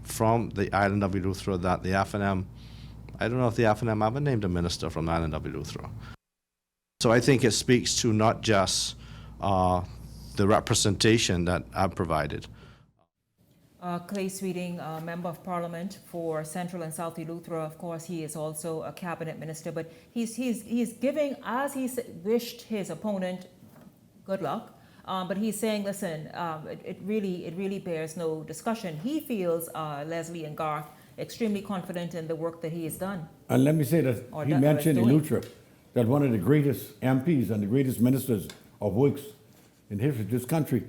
from the island of Eleuthera that the FNM, I don't know if the FNM ever named a minister from the island of Eleuthera. So I think it speaks to not just the representation that I've provided.
Clay Sweeting, Member of Parliament for Central and South Eleuthera, of course, he is also a cabinet minister, but he's giving, as he wished his opponent good luck, but he's saying, listen, it really bears no discussion. He feels Leslie and Garth extremely confident in the work that he has done.
And let me say that he mentioned Eleuthera, that one of the greatest MPs and the greatest ministers of works in history of this country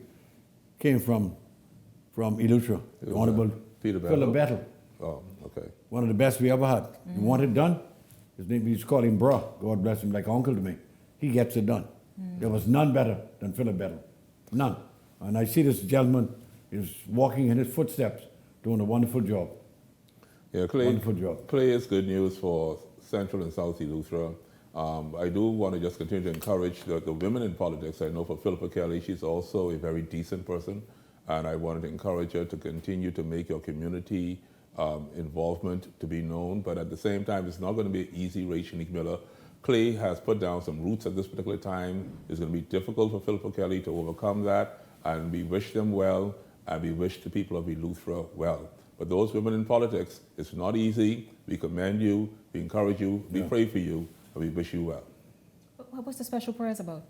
came from Eleuthera, the Honorable Philip Bettle.
Oh, okay.
One of the best we ever had. He wanted it done. His name, we used to call him Bra. God bless him, like uncle to me. He gets it done. There was none better than Philip Bettle. None. And I see this gentleman is walking in his footsteps, doing a wonderful job.
Yeah, Clay,
wonderful job.
Clay is good news for Central and South Eleuthera. I do want to just continue to encourage the women in politics. I know for Philippa Kelly, she's also a very decent person. And I wanted to encourage her to continue to make your community involvement to be known. But at the same time, it's not going to be an easy race, Shanique Miller. Clay has put down some roots at this particular time. It's going to be difficult for Philippa Kelly to overcome that. And we wish them well, and we wish the people of Eleuthera well. But those women in politics, it's not easy. We commend you, we encourage you, we pray for you, and we wish you well.
What's the special prayers about?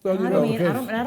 Well,
I don't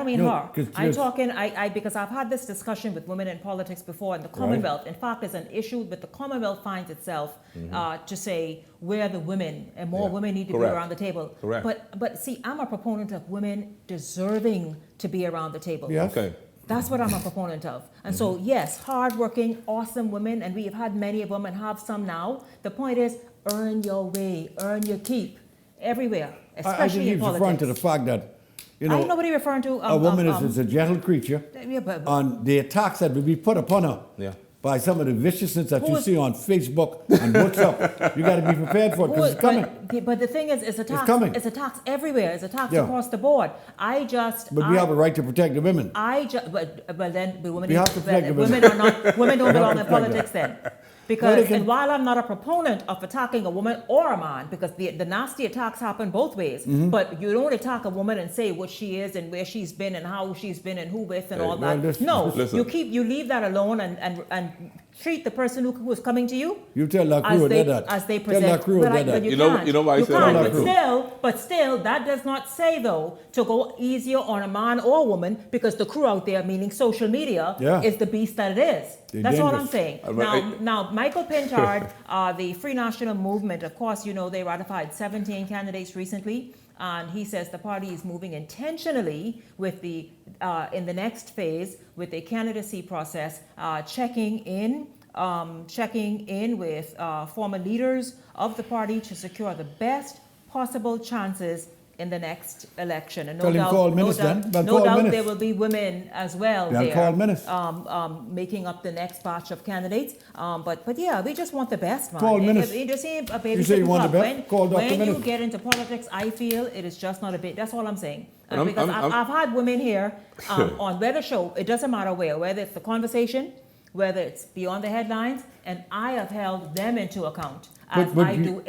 mean her. I'm
yes.
talking, because I've had this discussion with women in politics before in the Commonwealth. In fact, there's an issue, but the Commonwealth finds itself to say where the women, and more women need to be around the table.
Correct.
But see, I'm a proponent of women deserving to be around the table.
Yes.
Okay.
That's what I'm a proponent of. And so, yes, hardworking, awesome women, and we have had many of them and have some now. The point is, earn your way, earn your keep, everywhere, especially in politics.
I think he's referring to the fact that, you know,
ain't nobody referring to
a woman is a gentle creature, and the attacks that will be put upon her by some of the viciousness that you see on Facebook and WhatsApp, you got to be prepared for it because it's coming.
But the thing is, it's attacks everywhere. It's attacks across the board.
But we have a right to protect the women.
But then the women,
we have to protect the
women are not. Women don't belong in politics then. Because, and while I'm not a proponent of attacking a woman or a man, because the nasty attacks happen both ways, but you don't attack a woman and say what she is and where she's been and how she's been and who with and all that. You leave that alone and treat the person who is coming to you.
You tell that crew that.
As they present.
Tell that crew that.
You know why I said
that. But still, that does not say though to go easier on a man or woman, because the crew out there, meaning social media, is the beast that it is. That's all I'm saying. Now, Michael Pintard, the Free National Movement, of course, you know, they ratified 17 candidates recently. And he says the party is moving intentionally with the in the next phase with the candidacy process, checking in with former leaders of the party to secure the best possible chances in the next election. And no doubt there will be women as well making up the next batch of candidates. But yeah, we just want the best, man. It just ain't a baby.
You say you want the best?
When you get into politics, I feel it is just not a bit. That's all I'm saying. Because I've had women here on whether show, it doesn't matter whether it's the conversation, whether it's beyond the headlines, and I have held them into account. But you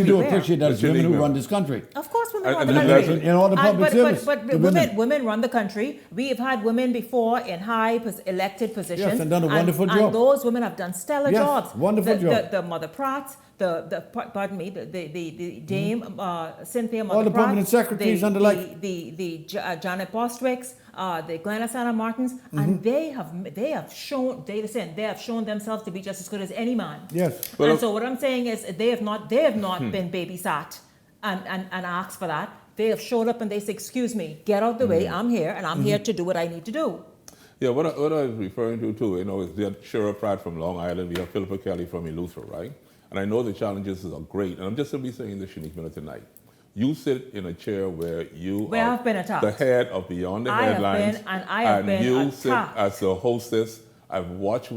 do appreciate that it's women who run this country.
Of course, women run the country.
In all the public service.
But women run the country. We have had women before in high elected positions.
Yes, and done a wonderful job.
And those women have done stellar jobs.
Wonderful job.
The Mother Pratts, the Dame Cynthia Mother
all the permanent secretaries and the like.
The Janet Bostwicks, the Glenna Santa Martins, and they have shown themselves to be just as good as any man.
Yes.
And so what I'm saying is they have not been babysat and asked for that. They have showed up and they say, excuse me, get out the way, I'm here and I'm here to do what I need to do.
Yeah, what I was referring to too, is we have Shira Pratt from Long Island, we have Philippa Kelly from Eleuthera, right? And I know the challenges are great, and I'm just simply saying this, Shanique Miller, tonight. You sit in a chair where are
I've been attacked.
the head of Beyond the Headlines,
I have been
you
attacked.
sit as the hostess. I've watched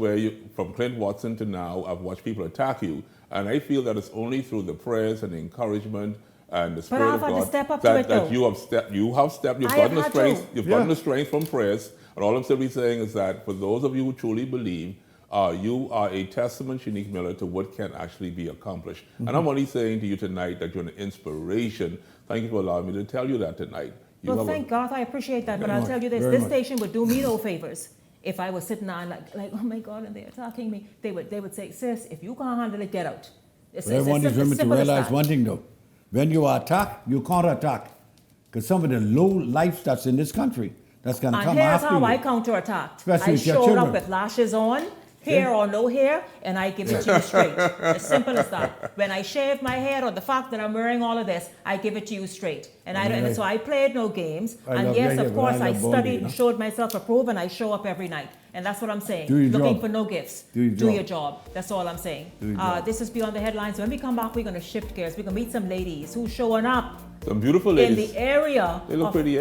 from Clint Watson to now, I've watched people attack you, and I feel that it's only through the prayers and the encouragement and the Spirit of God that you have stepped. You've gotten the strength. You've gotten the strength from prayers. And all I'm simply saying is that for those of you who truly believe, you are a testament, Shanique Miller, to what can actually be accomplished. And I'm only saying to you tonight that you're an inspiration. Thank you for allowing me to tell you that tonight.
Well, thank God, I appreciate that. But I'll tell you this: this station would do me no favors if I was sitting on like, oh my God, and they're attacking me. They would say, sis, if you can't handle it, get out.
I want these women to realize one thing though: when you are attacked, you counterattack. Because some of the low life that's in this country, that's going to come after you.
And here's how I counterattacked. I showed up with lashes on, hair or no hair, and I give it to you straight. As simple as that. When I shave my hair or the fact that I'm wearing all of this, I give it to you straight. And so I played no games. And yes, of course, I studied and showed myself approved, and I show up every night. And that's what I'm saying. Looking for no gifts. Do your job. That's all I'm saying. This is Beyond the Headlines. When we come back, we're going to shift gears. We're going to meet some ladies who's showing up.
Some beautiful ladies.
In the area of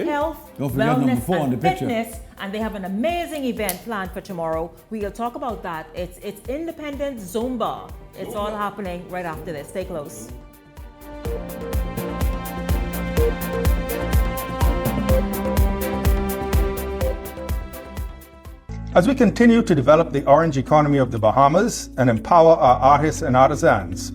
health, wellness, and fitness. And they have an amazing event planned for tomorrow. We'll talk about that. It's Independent Zumba. It's all happening right after this. Stay close.
As we continue to develop the orange economy of the Bahamas and empower our artists and artisans,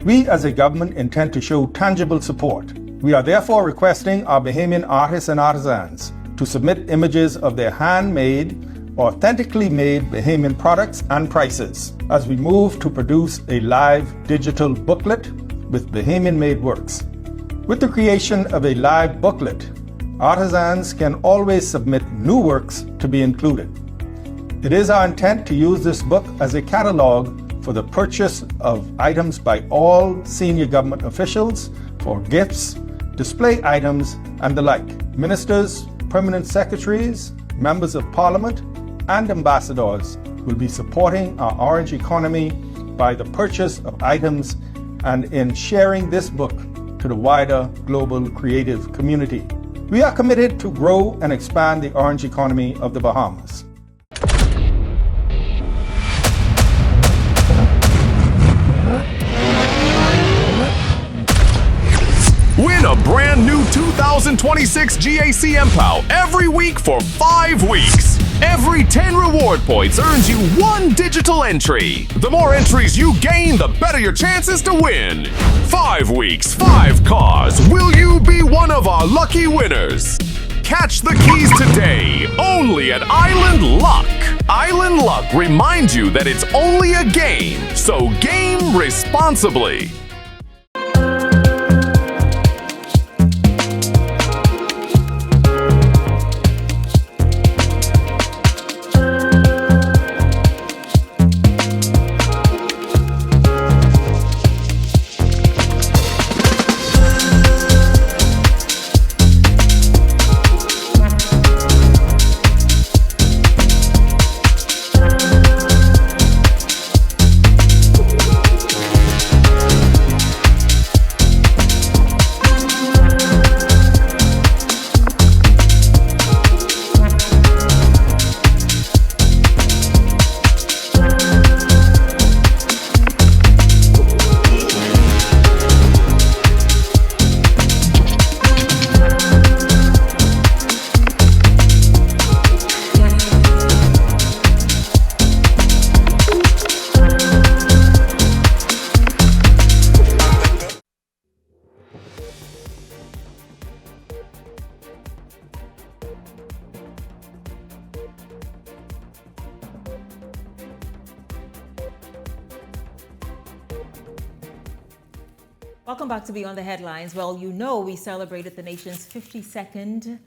we as a government intend to show tangible support. We are therefore requesting our Bahamian artists and artisans to submit images of their handmade, authentically made Bahamian products and prices as we move to produce a live digital booklet with Bahamian-made works. With the creation of a live booklet, artisans can always submit new works to be included. It is our intent to use this book as a catalog for the purchase of items by all senior government officials for gifts, display items, and the like. Ministers, permanent secretaries, members of parliament, and ambassadors will be supporting our orange economy by the purchase of items and in sharing this book to the wider global creative community. We are committed to grow and expand the orange economy of the Bahamas.
Win a brand new 2026 GAC MPOW every week for 5 weeks. Every 10 reward points earns you 1 digital entry. The more entries you gain, the better your chances to win. 5 weeks, 5 cars. Will you be one of our lucky winners? Catch the keys today, only at Island Luck. Island Luck reminds you that it's only a game, so game responsibly.
Welcome back to Beyond the Headlines. Well, you know we celebrated the nation's 52nd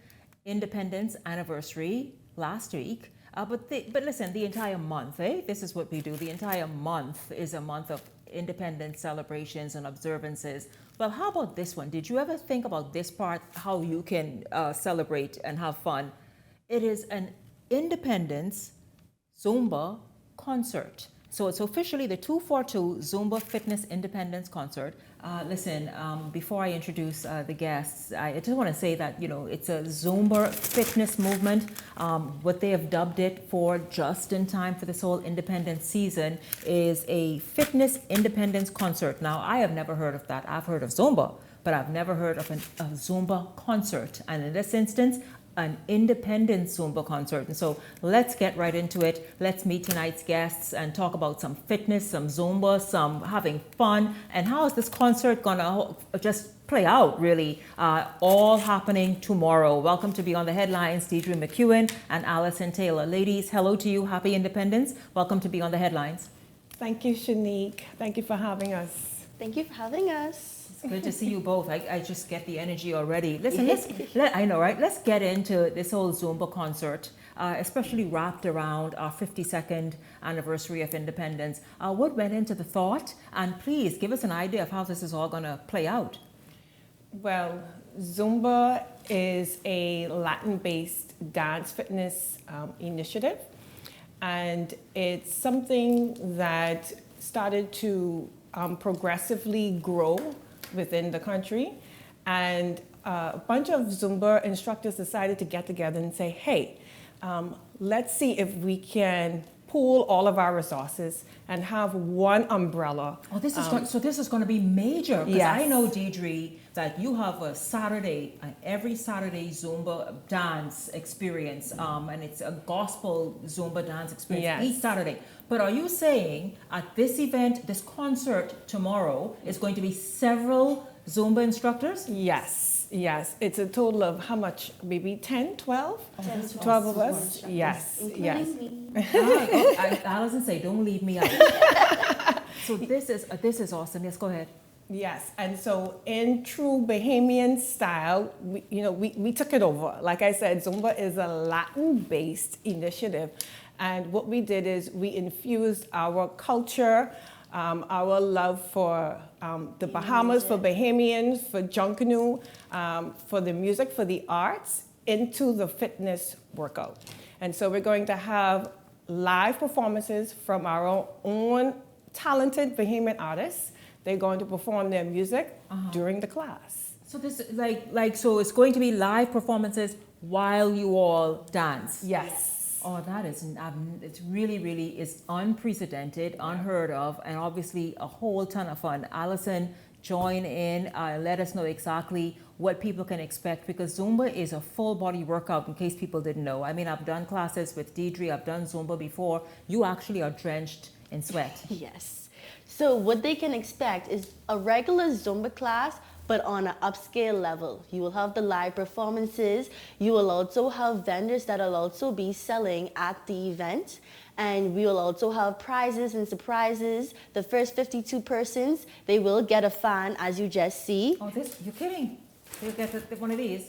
independence anniversary last week. But listen, the entire month, this is what we do. The entire month is a month of independence celebrations and observances. Well, how about this one? Did you ever think about this part, how you can celebrate and have fun? It is an Independence Zumba concert. So it's officially the 242 Zumba Fitness Independence Concert. Before I introduce the guests, I just want to say that, it's a Zumba fitness movement. What they have dubbed it for just in time for this whole independence season is a fitness independence concert. Now, I have never heard of that. I've heard of Zumba, but I've never heard of a Zumba concert. And in this instance, an independent Zumba concert. And so let's get right into it. Let's meet tonight's guests and talk about some fitness, some Zumba, some having fun, and how is this concert gonna just play out, really, all happening tomorrow. Welcome to Beyond the Headlines, Deidre McEwen and Allison Taylor. Ladies, hello to you. Happy Independence. Welcome to Beyond the Headlines.
Thank you, Shanique. Thank you for having us.
Thank you for having us.
Good to see you both. I just get the energy already. Listen, I know, right? Let's get into this whole Zumba concert, especially wrapped around our 52nd anniversary of independence. What went into the thought? And please give us an idea of how this is all going to play out.
Well, Zumba is a Latin-based dance fitness initiative, and it's something that started to progressively grow within the country, and a bunch of Zumba instructors decided to get together and say, hey, let's see if we can pool all of our resources and have one umbrella.
Oh, this is going to be major, because
yes.
I know, Deidre, that you have a Saturday, every Saturday Zumba dance experience, and it's a gospel Zumba dance experience
yes.
each Saturday. But are you saying at this event, this concert tomorrow, is going to be several Zumba instructors?
Yes, yes. It's a total of how much? Maybe 10, 12? 12 of us? Yes, yes.
Allison say, don't leave me out. So this is awesome. Yes, go ahead.
Yes, and so in true Bahamian style, we took it over. Like I said, Zumba is a Latin-based initiative. And what we did is we infused our culture, our love for the Bahamas, for Bahamians, for Junkanoo, for the music, for the arts, into the fitness workout. And so we're going to have live performances from our own talented Bahamian artists. They're going to perform their music during the class.
So this so it's going to be live performances while you all dance.
Yes.
Oh, that is, it's really is unprecedented, unheard of, and obviously a whole ton of fun. Allison, join in, let us know exactly what people can expect, because Zumba is a full body workout, in case people didn't know. I mean, I've done classes with Deidre, I've done Zumba before. You actually are drenched in sweat.
Yes. So what they can expect is a regular Zumba class, but on an upscale level. You will have the live performances. You will also have vendors that will also be selling at the event. And we will also have prizes and surprises. The first 52 persons, they will get a fan, as you just see.
Oh, you're kidding. They'll get one of these.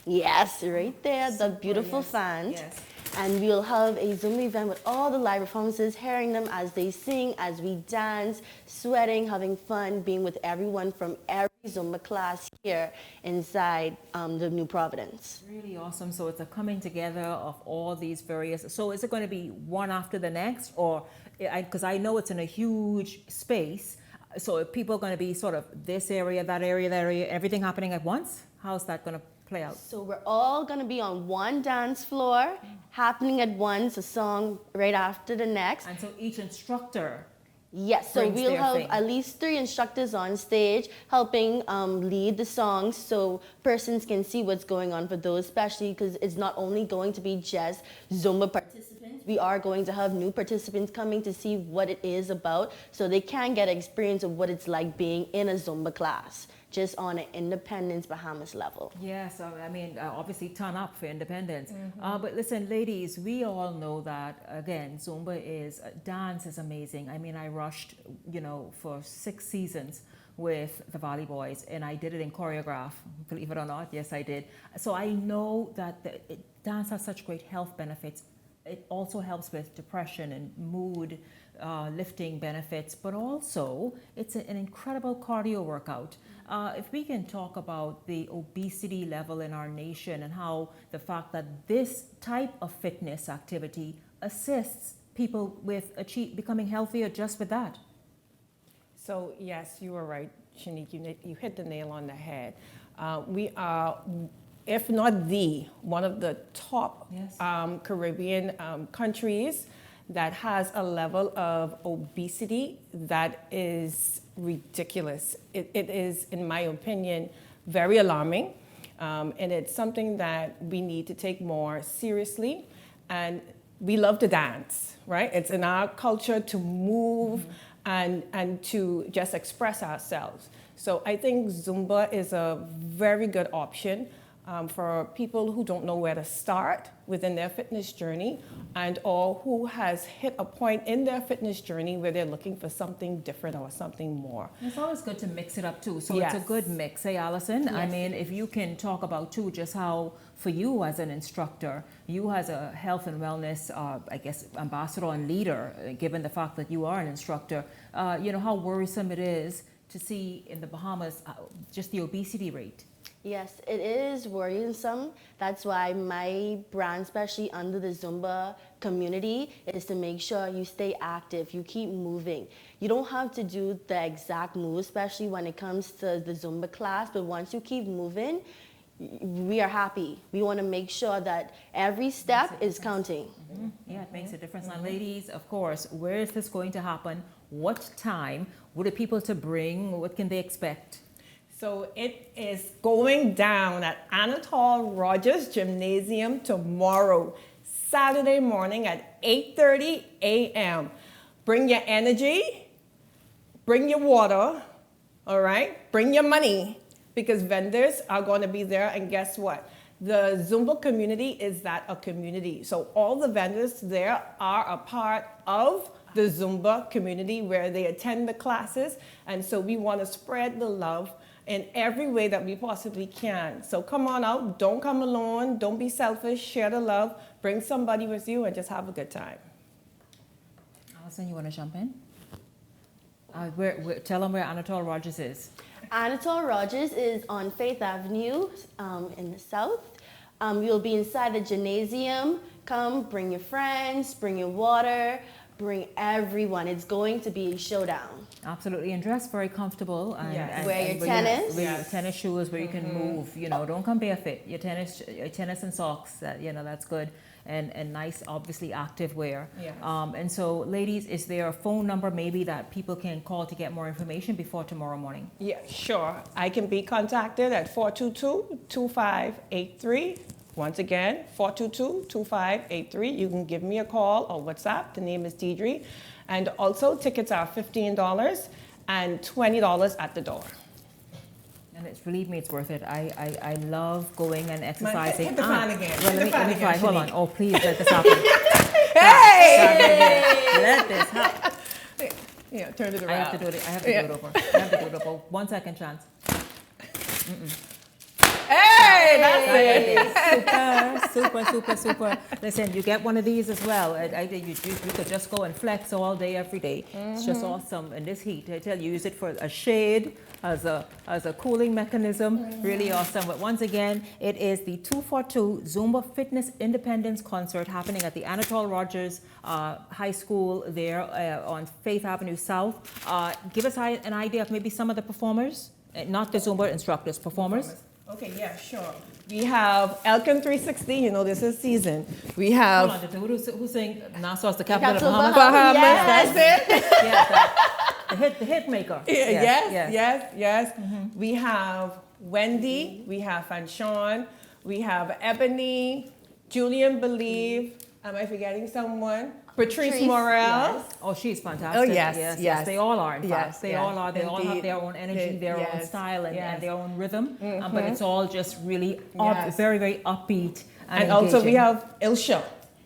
Yes, right there, the beautiful fans.
Yes.
And we'll have a Zumba event with all the live performances, hearing them as they sing, as we dance, sweating, having fun, being with everyone from every Zumba class here inside the New Providence.
Really awesome. So it's a coming together of all these various. So is it going to be one after the next, or because I know it's in a huge space, so are people going to be sort of this area, that area, everything happening at once? How's that going to play out?
So we're all going to be on one dance floor, happening at once, a song right after the next.
And so each instructor.
Yes, so we'll have at least 3 instructors on stage helping lead the songs, so persons can see what's going on for those, especially because it's not only going to be just Zumba participants. We are going to have new participants coming to see what it is about, so they can get experience of what it's like being in a Zumba class, just on an Independence Bahamas level.
Yes, I mean, obviously turn up for Independence. But listen, ladies, we all know that, again, Zumba dance is amazing. I mean, I rushed, for 6 seasons with the Valley Boys, and I did it in choreograph, believe it or not. Yes, I did. So I know that dance has such great health benefits. It also helps with depression and mood lifting benefits, but also it's an incredible cardio workout. If we can talk about the obesity level in our nation and how the fact that this type of fitness activity assists people with becoming healthier just with that.
So yes, you were right, Shanique. You hit the nail on the head. We are, if not one of the top Caribbean countries that has a level of obesity that is ridiculous. It is, in my opinion, very alarming. And it's something that we need to take more seriously. And we love to dance, right? It's in our culture to move and to just express ourselves. So I think Zumba is a very good option for people who don't know where to start within their fitness journey, and or who has hit a point in their fitness journey where they're looking for something different or something more.
It's always good to mix it up too. So it's a good mix, hey Allison? Yes. I mean, if you can talk about too just how for you as an instructor, you as a health and wellness, I guess, ambassador and leader, given the fact that you are an instructor, you know, how worrisome it is to see in the Bahamas just the obesity rate.
Yes, it is worrisome. That's why my brand, especially under the Zumba community, is to make sure you stay active, you keep moving. You don't have to do the exact move, especially when it comes to the Zumba class, but once you keep moving, we are happy. We want to make sure that every step is counting.
Yeah, it makes a difference. Now, ladies, of course, where is this going to happen? What time? What are people to bring? What can they expect?
So it is going down at Anatole Rogers Gymnasium tomorrow, Saturday morning at 8:30 a.m. Bring your energy, bring your water, all right? Bring your money, because vendors are going to be there, and guess what? The Zumba community is a community. So all the vendors there are a part of the Zumba community where they attend the classes, and so we want to spread the love in every way that we possibly can. So come on out, don't come alone, don't be selfish, share the love, bring somebody with you, and just have a good time.
Allison, you want to jump in? Tell them where Anatole Rogers is.
Anatole Rogers is on Faith Avenue in the south. You'll be inside the gymnasium. Come, bring your friends, bring your water, bring everyone. It's going to be a showdown.
Absolutely, and dress very comfortable. And
wear your tennis.
Wear your tennis shoes where you can move. You know, don't come barefoot. Your tennis and socks. You know, that's good. And nice, obviously active wear.
Yes.
And so, ladies, is there a phone number maybe that people can call to get more information before tomorrow morning?
Yeah, sure. I can be contacted at 422-2583. Once again, 422-2583. You can give me a call or WhatsApp. The name is Deidre. And also, tickets are $15 and $20 at the door.
And believe me, it's worth it. I love going and exercising.
Hit the fan again.
Well, let me try. Hold on. Oh, please, let this happen.
Hey!
Let this happen.
Yeah, turn it around.
I have to do it. I have to do it over. I have to do it over. 1 second chance.
Hey, that's it.
Super. Listen, you get one of these as well. You could just go and flex all day, every day. It's just awesome. In this heat, I tell you, use it for a shade, as a cooling mechanism. Really awesome. But once again, it is the 242 Zumba Fitness Independence Concert happening at the Anatole Rogers High School there on Faith Avenue South. Give us an idea of maybe some of the performers, not the Zumba instructors, performers.
Okay, yeah, sure. We have Elkin 360, you know, this is season. We have...
Hold on, who's saying Nassau's the capital of
Bahamas?
Bahamas?
Yes, that's it.
Yes, the hit maker.
Yes. We have Wendy, we have Fanchon, we have Ebony, Julian Believe. Am I forgetting someone? Patrice Morel.
Yes. Oh, she's fantastic.
Oh, yes.
They all are, in fact. They all are. They all
Indeed.
have their own energy, their own style, and their own rhythm.
Mm-hmm.
But it's all just really very, very upbeat.
And also we have Ilsha.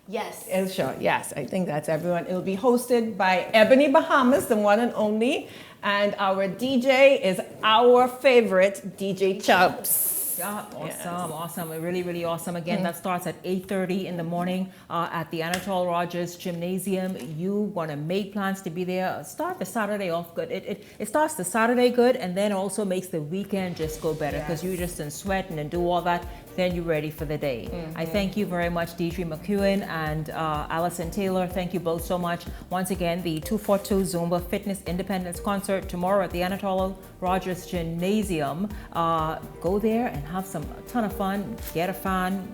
Yes.
Ilsha, yes. I think that's everyone. It'll be hosted by Ebony Bahamas, the one and only. And our DJ is our favorite, DJ Chubbs.
Yeah, awesome. Really, really awesome. Again, that starts at 8:30 in the morning at the Anatole Rogers Gymnasium. You want to make plans to be there. Start the Saturday off good. It starts the Saturday good, and then also makes the weekend just go better because you just in sweating and do all that. Then you're ready for the day. I thank you very much, Deidre McEwen and Allison Taylor. Thank you both so much. Once again, the 242 Zumba Fitness Independence Concert tomorrow at the Anatole Rogers Gymnasium. Go there and have a ton of fun. Get a fan.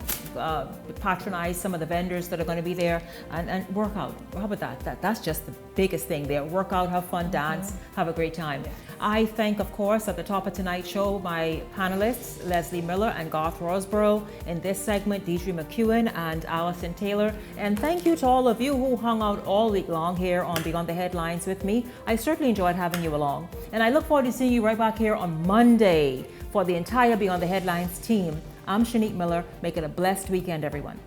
Patronize some of the vendors that are going to be there and work out. How about that? That's just the biggest thing there. Work out, have fun, dance, have a great time. I thank, of course, at the top of tonight's show, my panelists, Leslie Miller and Garth Rosborough. In this segment, Deidre McEwen and Allison Taylor. And thank you to all of you who hung out all week long here on Beyond the Headlines with me. I certainly enjoyed having you along. And I look forward to seeing you right back here on Monday for the entire Beyond the Headlines team. I'm Shanique Miller. Make it a blessed weekend, everyone.